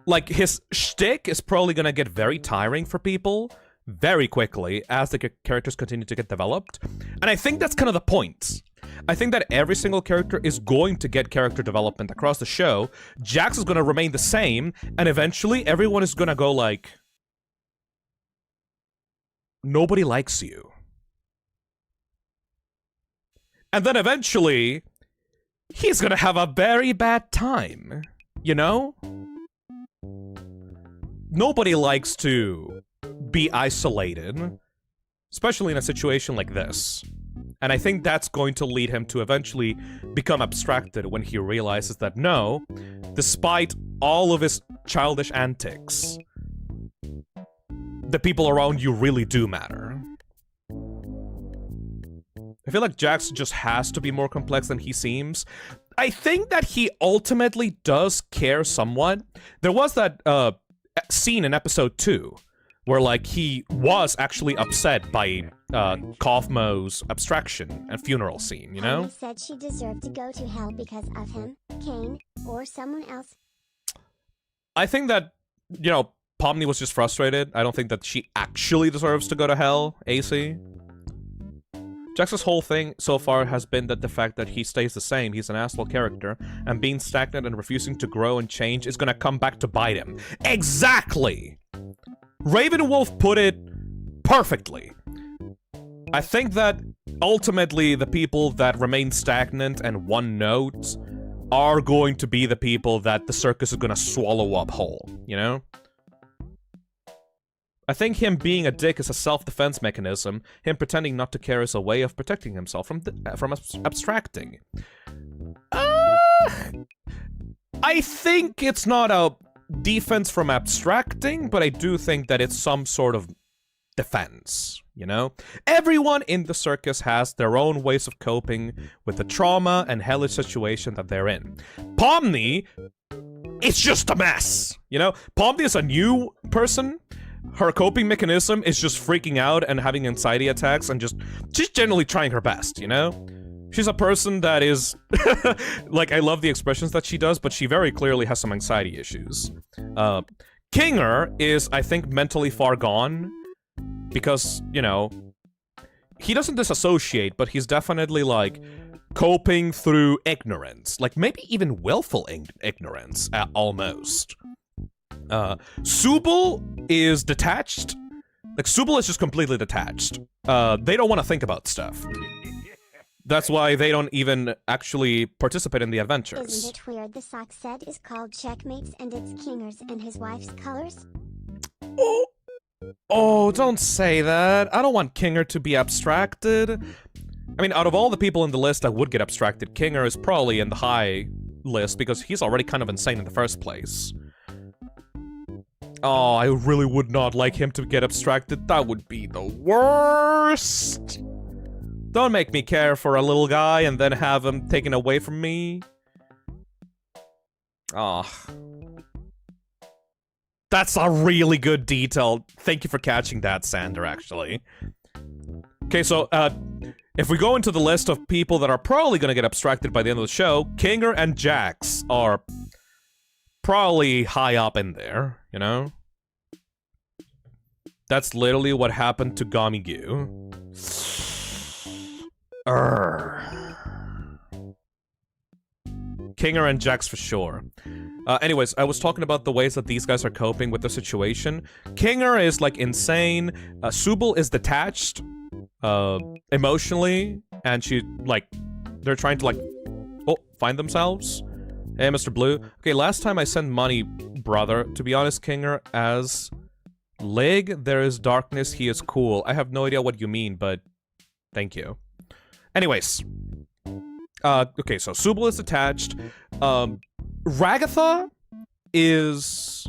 like, his shtick is probably gonna get very tiring for people very quickly as the characters continue to get developed. And I think that's kind of the point. I think that every single character is going to get character development across the show. Jax is gonna remain the same, and eventually everyone is gonna go like, nobody likes you. And then eventually, he's gonna have a very bad time, you know? Nobody likes to be isolated, especially in a situation like this. And I think that's going to lead him to eventually become abstracted when he realizes that no, despite all of his childish antics, the people around you really do matter. I feel like Jax just has to be more complex than he seems. I think that he ultimately does care somewhat. There was that scene in episode 2 where, like, he was actually upset by Kaufmo's abstraction and funeral scene, you know? He said she deserved to go to hell because of him, Kane, or someone else. I think that, you know, Pomni was just frustrated. I don't think that she actually deserves to go to hell, AC. Jax's whole thing so far has been that the fact that he stays the same, he's an asshole character, and being stagnant and refusing to grow and change is gonna come back to bite him. Exactly! Ravenwolf put it perfectly. I think that ultimately the people that remain stagnant and one note are going to be the people that the circus is gonna swallow up whole, you know? I think him being a dick is a self-defense mechanism. Him pretending not to care is a way of protecting himself from abstracting. I think it's not a defense from abstracting, but I do think that it's some sort of defense, you know? Everyone in the circus has their own ways of coping with the trauma and hellish situation that they're in. Pomni, it's just a mess, you know? Pomni is a new person. Her coping mechanism is just freaking out and having anxiety attacks and she's generally trying her best, you know? She's a person that is, like, I love the expressions that she does, but she very clearly has some anxiety issues. Kinger is, I think, mentally far gone because, you know, he doesn't disassociate, but he's definitely, like, coping through ignorance. Like, maybe even willful ignorance, almost. Subal is detached. Like, Subal is just completely detached. They don't want to think about stuff. That's why they don't even actually participate in the adventures. Isn't it weird the sock set is called Checkmates and it's Kinger's and his wife's colors? Oh, don't say that. I don't want Kinger to be abstracted. I mean, out of all the people in the list that would get abstracted, Kinger is probably in the high list because he's already kind of insane in the first place. Oh, I really would not like him to get abstracted. That would be the worst. Don't make me care for a little guy and then have him taken away from me. Oh. That's a really good detail. Thank you for catching that, Sander, actually. Okay, so, if we go into the list of people that are probably gonna get abstracted by the end of the show, Kinger and Jax are probably high up in there, you know? That's literally what happened to Gamigu. Kinger and Jax for sure. Anyways, I was talking about the ways that these guys are coping with the situation. Kinger is, like, insane. Subal is detached, emotionally, and she, like, they're trying to, like, find themselves. Hey, Mr. Blue. Okay, last time I sent money, brother. To be honest, Kinger, as Lig, there is darkness, he is cool. I have no idea what you mean, but thank you. Anyways. Okay, so Subal is attached. Ragatha is...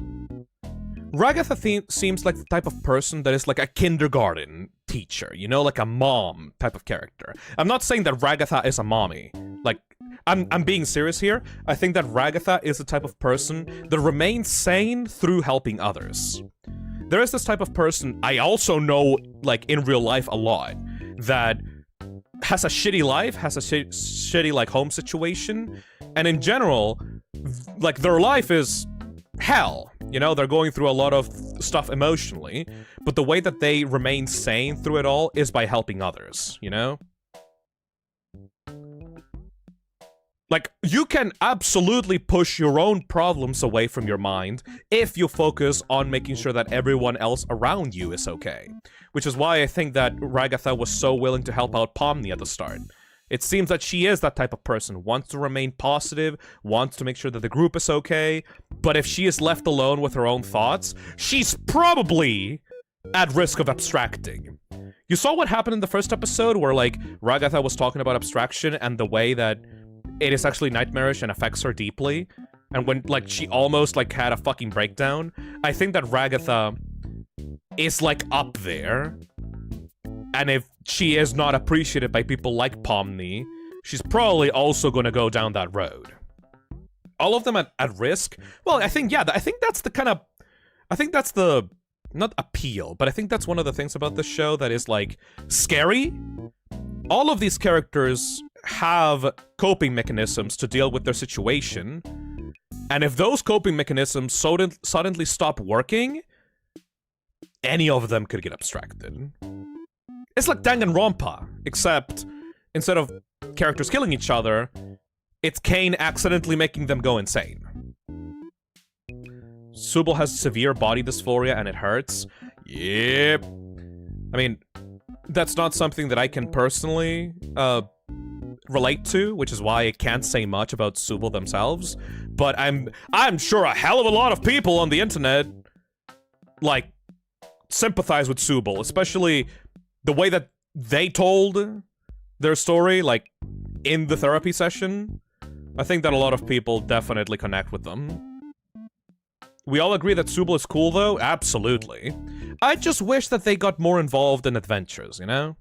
Ragatha seems like the type of person that is like a kindergarten teacher, you know, like a mom type of character. I'm not saying that Ragatha is a mommy. Like, I'm being serious here. I think that Ragatha is the type of person that remains sane through helping others. There is this type of person I also know, like, in real life a lot, that has a shitty life, has a shitty, like, home situation, and in general, like, their life is hell. You know, they're going through a lot of stuff emotionally, but the way that they remain sane through it all is by helping others, you know? Like, you can absolutely push your own problems away from your mind if you focus on making sure that everyone else around you is okay. Which is why I think that Ragatha was so willing to help out Pomni at the start. It seems that she is that type of person, wants to remain positive, wants to make sure that the group is okay, but if she is left alone with her own thoughts, she's probably at risk of abstracting. You saw what happened in the first episode where, like, Ragatha was talking about abstraction and the way that it is actually nightmarish and affects her deeply, and when, like, she almost, like, had a fucking breakdown. I think that Ragatha is, like, up there. And if she is not appreciated by people like Pomni, she's probably also gonna go down that road. All of them at risk? Well, I think, yeah, I think that's the kind of... I think that's the... not appeal, but I think that's one of the things about this show that is, like, scary. All of these characters have coping mechanisms to deal with their situation, and if those coping mechanisms suddenly stop working, any of them could get abstracted. It's like Danganronpa, except instead of characters killing each other, it's Kane accidentally making them go insane. Subal has severe body dysphoria and it hurts. Yep. I mean, that's not something that I can personally relate to, which is why I can't say much about Subal themselves. But I'm sure a hell of a lot of people on the internet, like, sympathize with Subal, especially the way that they told their story, like, in the therapy session. I think that a lot of people definitely connect with them. We all agree that Subal is cool, though? Absolutely. I just wish that they got more involved in adventures, you know?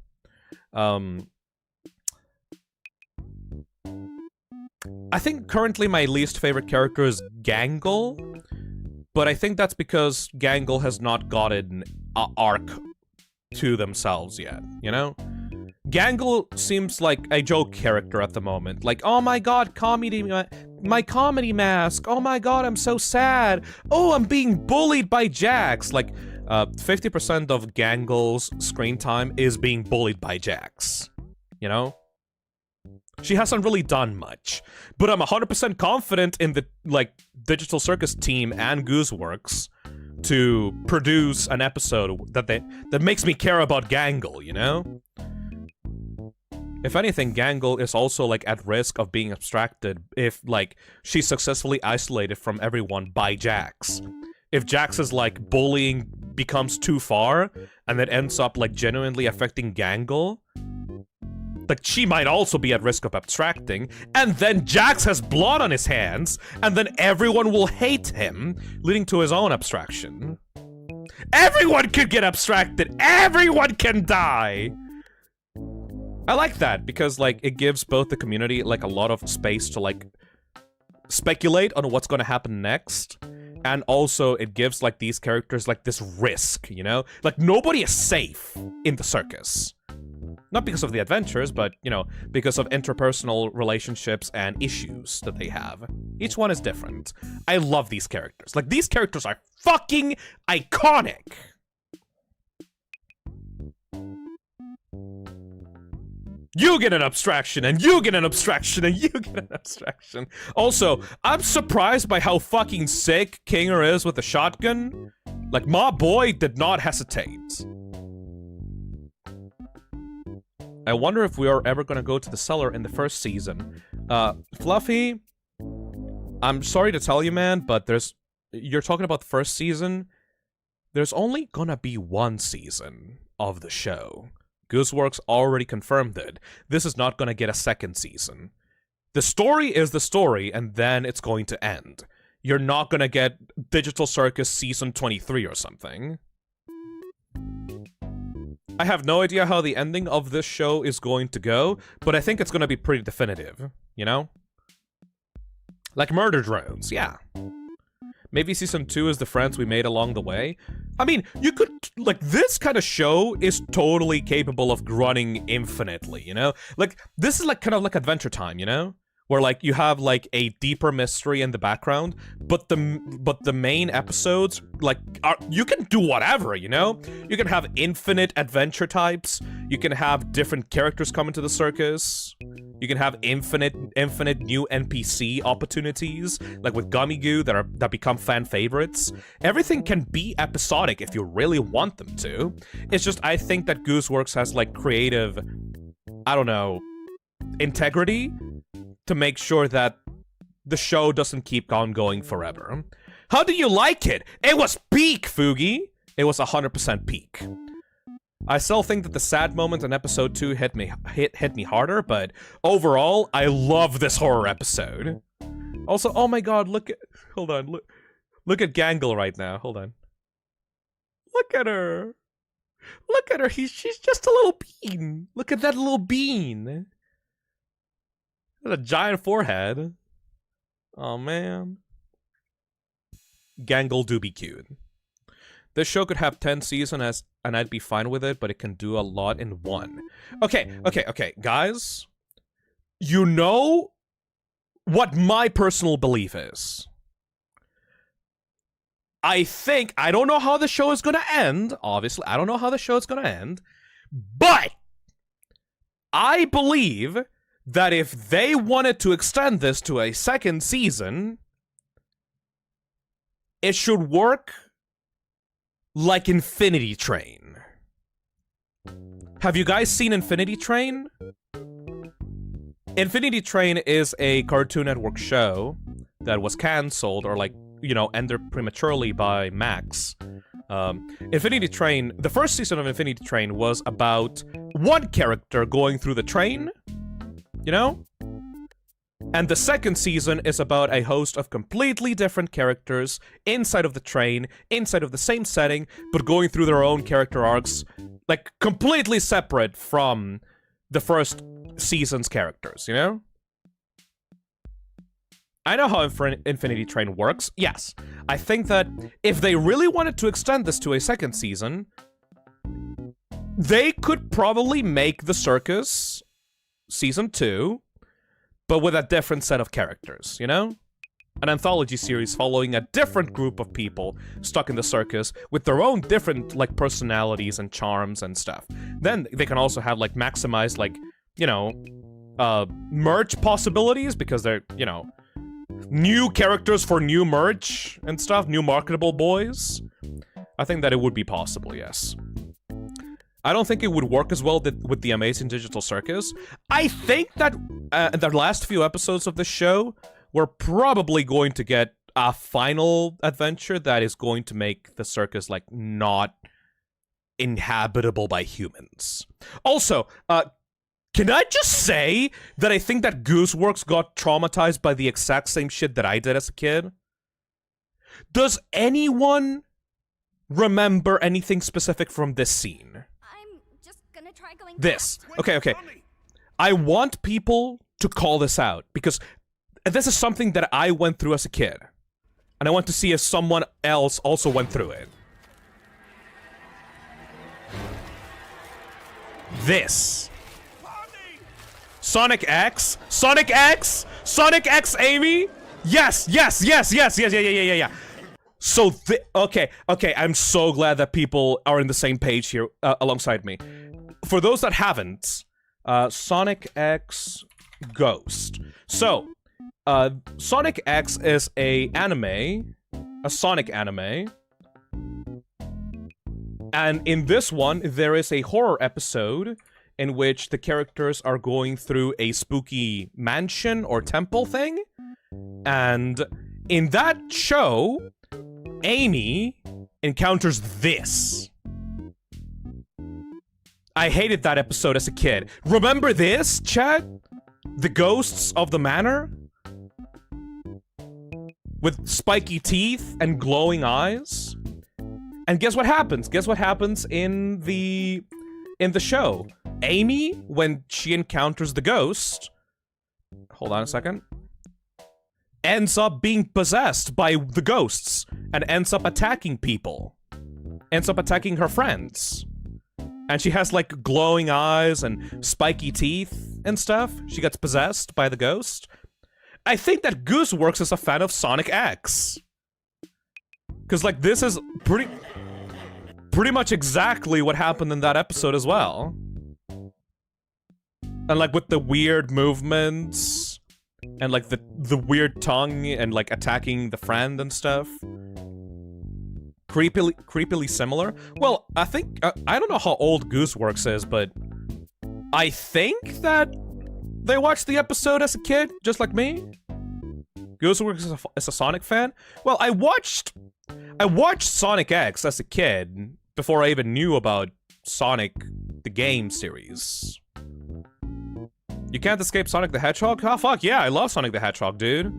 I think currently my least favorite character is Gangle, but I think that's because Gangle has not gotten an arc to themselves yet, you know? Gangle seems like a joke character at the moment. Like, oh my god, my comedy mask. Oh my god, I'm so sad. Oh, I'm being bullied by Jax. Like, 50% of Gangle's screen time is being bullied by Jax. You know? She hasn't really done much. But I'm 100% confident in the, like, Digital Circus team and Gooseworks to produce an episode that makes me care about Gangle, you know? If anything, Gangle is also, like, at risk of being abstracted if, like, she's successfully isolated from everyone by Jax. If Jax's, like, bullying becomes too far, and it ends up, like, genuinely affecting Gangle, like, she might also be at risk of abstracting, and then Jax has blood on his hands, and then everyone will hate him, leading to his own abstraction. Everyone could get abstracted! Everyone can die! I like that, because, like, it gives both the community, like, a lot of space to, like, speculate on what's gonna happen next, and also it gives, like, these characters, like, this risk, you know? Like, nobody is safe in the circus. Not because of the adventures, but, you know, because of interpersonal relationships and issues that they have. Each one is different. I love these characters. Like, these characters are fucking iconic! You get an abstraction, and you get an abstraction, and you get an abstraction. Also, I'm surprised by how fucking sick Kinger is with the shotgun. Like, my boy did not hesitate. I wonder if we are ever gonna go to the cellar in the first season. Fluffy, I'm sorry to tell you, man, but you're talking about the first season. There's only gonna be one season of the show. Gooseworks already confirmed it. This is not gonna get a second season. The story is the story, and then it's going to end. You're not gonna get Digital Circus Season 23 or something. I have no idea how the ending of this show is going to go, but I think it's gonna be pretty definitive, you know? Like Murder Drones, yeah. Maybe Season 2 is the friends we made along the way. I mean, you could, like, this kind of show is totally capable of running infinitely, you know? Like, this is like kind of like Adventure Time, you know? where like you have like a deeper mystery in the background, but the main episodes like you can do whatever, you know? You can have infinite adventure types, you can have different characters come into the circus, you can have infinite new NPC opportunities, like with Gummy Goo that become fan favorites. Everything can be episodic if you really want them to. It's just I think that Gooseworks has like creative, I don't know, integrity to make sure that the show doesn't keep on going forever. How do you like it? It was peak, Fugi! It was 100% peak. I still think that the sad moment in episode 2 hit me harder, but overall, I love this horror episode. Also, oh my god, look at Gangle right now. Hold on. Look at her. Look at her. She's just a little bean. Look at that little bean. With a giant forehead. Oh man. Gangle do be cute. This show could have 10 seasons and I'd be fine with it, but it can do a lot in one. Okay, guys. You know what my personal belief is. I don't know how the show is gonna end, obviously. I don't know how the show is gonna end. But I believe that if they wanted to extend this to a second season, it should work like Infinity Train. Have you guys seen Infinity Train? Infinity Train is a Cartoon Network show that was cancelled or like, you know, ended prematurely by Max. Infinity Train, the first season of Infinity Train was about one character going through the train, you know? And the second season is about a host of completely different characters inside of the train, inside of the same setting, but going through their own character arcs, like completely separate from the first season's characters, you know? I know how Infinity Train works, yes. I think that if they really wanted to extend this to a second season, they could probably make the circus season 2, but with a different set of characters, you know? An anthology series following a different group of people stuck in the circus with their own different, like, personalities and charms and stuff. Then they can also have, like, maximized, like, you know, merch possibilities because they're, you know, new characters for new merch and stuff, new marketable boys. I think that it would be possible, yes. I don't think it would work as well with the Amazing Digital Circus. I think that the last few episodes of the show, we're probably going to get a final adventure that is going to make the circus, like, not inhabitable by humans. Also, can I just say that I think that Gooseworks got traumatized by the exact same shit that I did as a kid? Does anyone remember anything specific from this scene? This. Okay. I want people to call this out, because this is something that I went through as a kid. And I want to see if someone else also went through it. This. Sonic X? Sonic X? Sonic X, Amy? Yes. Yeah. So, okay, I'm so glad that people are on the same page here alongside me. For those that haven't, Sonic X Ghost. So, Sonic X is a Sonic anime. And in this one, there is a horror episode in which the characters are going through a spooky mansion or temple thing. And in that show, Amy encounters this. I hated that episode as a kid. Remember this, chat? The ghosts of the manor? With spiky teeth and glowing eyes? And guess what happens? Guess what happens in the show? Amy, when she encounters the ghost... Hold on a second. Ends up being possessed by the ghosts. And ends up attacking people. Ends up attacking her friends. And she has, like, glowing eyes and spiky teeth and stuff. She gets possessed by the ghost. I think that Gooseworks is a fan of Sonic X. Because, like, this is pretty much exactly what happened in that episode as well. And, like, with the weird movements, and, like, the weird tongue, and, like, attacking the friend and stuff. Creepily similar. Well, I think, I don't know how old Gooseworks is, but I think that they watched the episode as a kid, just like me. Gooseworks is a Sonic fan. Well, I watched Sonic X as a kid before I even knew about Sonic the game series. You can't escape Sonic the Hedgehog? Oh, fuck yeah, I love Sonic the Hedgehog, dude.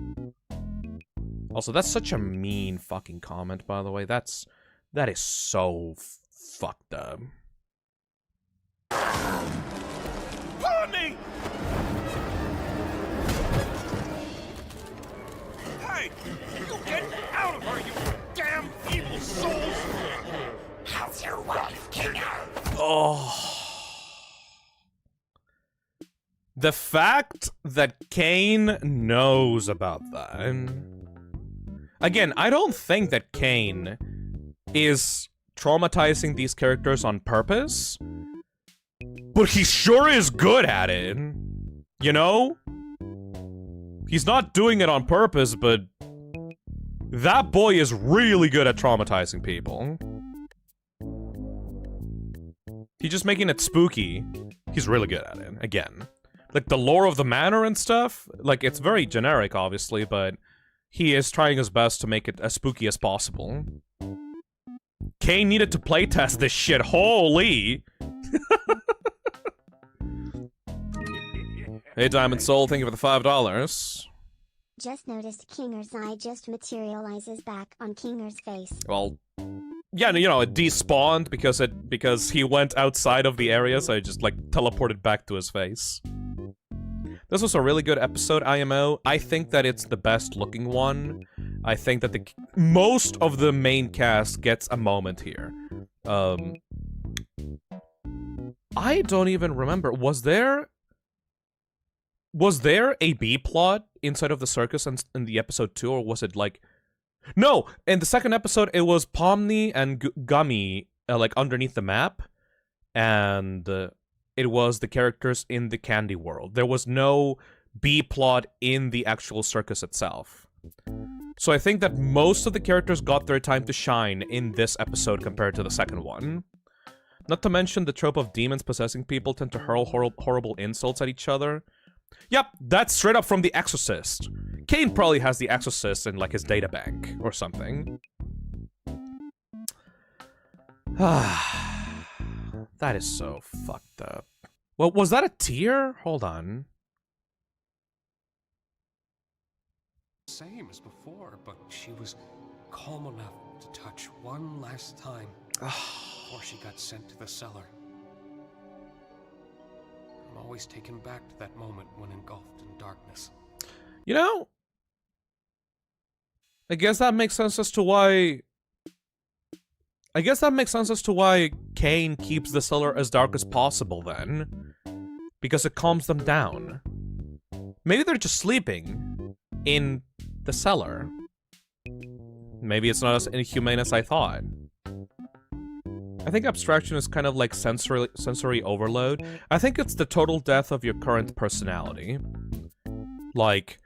Also, that's such a mean fucking comment, by the way. That is so fucked up. Barney! Hey! You get out of her, you damn evil souls! How's your wife, Kinger? Oh. The fact that Kane knows about that. Again, I don't think that Kane is traumatizing these characters on purpose, but he sure is good at it. You know? He's not doing it on purpose, but that boy is really good at traumatizing people. He's just making it spooky. He's really good at it, again. Like, the lore of the manor and stuff, like, it's very generic, obviously, but he is trying his best to make it as spooky as possible. Kane needed to playtest this shit, holy! Hey, Diamond Soul, thank you for the $5. Just noticed Kinger's eye just materializes back on Kinger's face. Well, yeah, you know, it despawned because he went outside of the area, so it just, like, teleported back to his face. This was a really good episode, IMO. I think that it's the best looking one. I think that most of the main cast gets a moment here. I don't even remember. Was there a B plot inside of the circus in the episode 2, or was it like... No! In the second episode, it was Pomni and Gummy, like, underneath the map, and it was the characters in the candy world. There was no B-plot in the actual circus itself. So I think that most of the characters got their time to shine in this episode compared to the second one. Not to mention the trope of demons possessing people tend to hurl horrible insults at each other. Yep, that's straight up from The Exorcist. Kane probably has The Exorcist in, like, his databank or something. That is so fucked up. Well, was that a tear? Hold on. Same as before, but she was calm enough to touch one last time before she got sent to the cellar. I'm always taken back to that moment when engulfed in darkness. You know, I guess that makes sense as to why... Kane keeps the cellar as dark as possible, then. Because it calms them down. Maybe they're just sleeping in the cellar. Maybe it's not as inhumane as I thought. I think abstraction is kind of like sensory overload. I think it's the total death of your current personality. Like,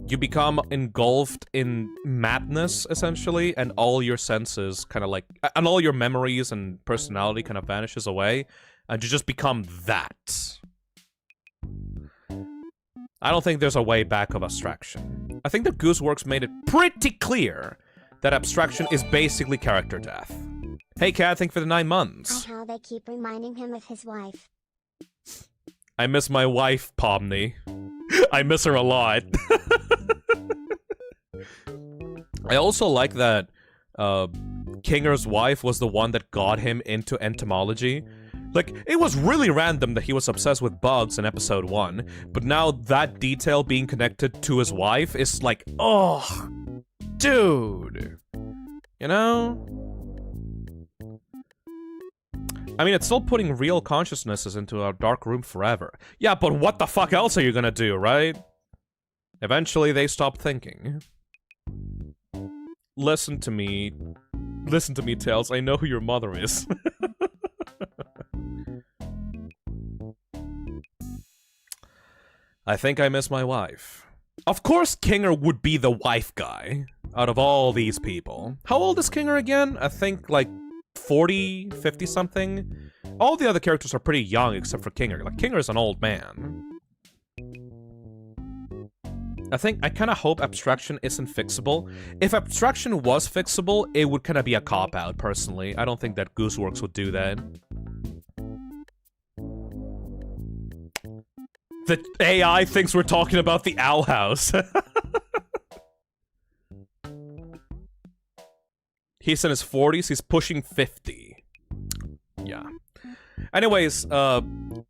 you become engulfed in madness, essentially, and all your senses kind of like... And all your memories and personality kind of vanishes away, and you just become that. I don't think there's a way back of abstraction. I think that Gooseworks made it pretty clear that abstraction is basically character death. Hey, Cat, thank you for the 9 months. How they keep reminding him of his wife. I miss my wife, Pomni. I miss her a lot. I also like that Kinger's wife was the one that got him into entomology. Like, it was really random that he was obsessed with bugs in episode 1, but now that detail being connected to his wife is like, oh, dude. You know? I mean, it's still putting real consciousnesses into our dark room forever. Yeah, but what the fuck else are you gonna do, right? Eventually, they stop thinking. Listen to me. Listen to me, Tails. I know who your mother is. I think I miss my wife. Of course, Kinger would be the wife guy out of all these people. How old is Kinger again? I think like 40, 50 something. All the other characters are pretty young except for Kinger. Like, Kinger is an old man. I kind of hope abstraction isn't fixable. If abstraction was fixable, it would kind of be a cop-out, personally. I don't think that Gooseworks would do that. The AI thinks we're talking about the Owl House. He's in his 40s, he's pushing 50. Yeah. Anyways,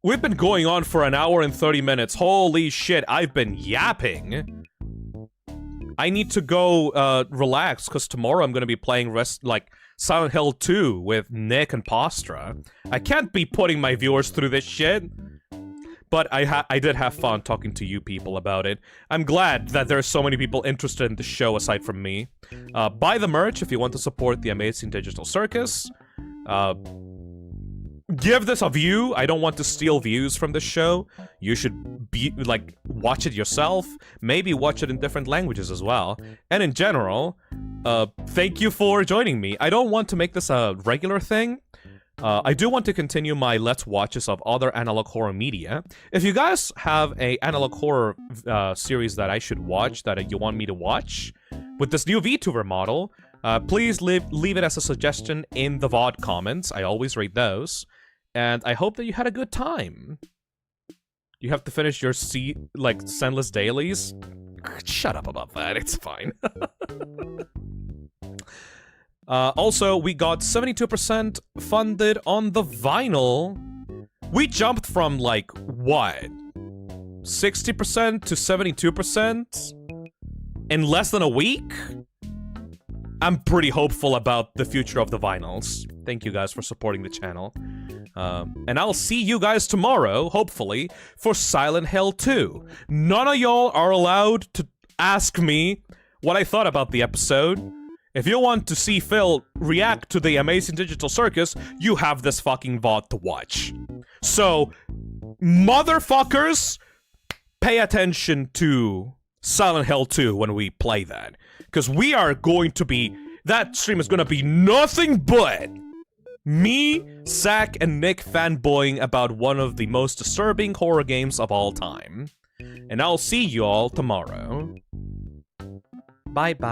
we've been going on for an hour and 30 minutes. Holy shit, I've been yapping. I need to go relax, because tomorrow I'm going to be playing Silent Hill 2 with Nick and Postra. I can't be putting my viewers through this shit. But I did have fun talking to you people about it. I'm glad that there are so many people interested in the show aside from me. Buy the merch if you want to support the amazing Digital Circus. Give this a view. I don't want to steal views from this show. You should watch it yourself. Maybe watch it in different languages as well. And in general, thank you for joining me. I don't want to make this a regular thing. I do want to continue my Let's Watches of other analog horror media. If you guys have a analog horror series that I should watch, that you want me to watch, with this new VTuber model, please leave it as a suggestion in the VOD comments. I always read those. And I hope that you had a good time. You have to finish your Sendless Dailies? Shut up about that, it's fine. Also, we got 72% funded on the vinyl. We jumped from, what? 60% to 72% in less than a week? I'm pretty hopeful about the future of the vinyls. Thank you guys for supporting the channel. And I'll see you guys tomorrow, hopefully, for Silent Hill 2. None of y'all are allowed to ask me what I thought about the episode. If you want to see Phil react to the amazing Digital Circus, you have this fucking VOD to watch. So, motherfuckers, pay attention to Silent Hill 2 when we play that. Because we are going to be... That stream is going to be nothing but me, Zach, and Nick fanboying about one of the most disturbing horror games of all time. And I'll see you all tomorrow. Bye-bye.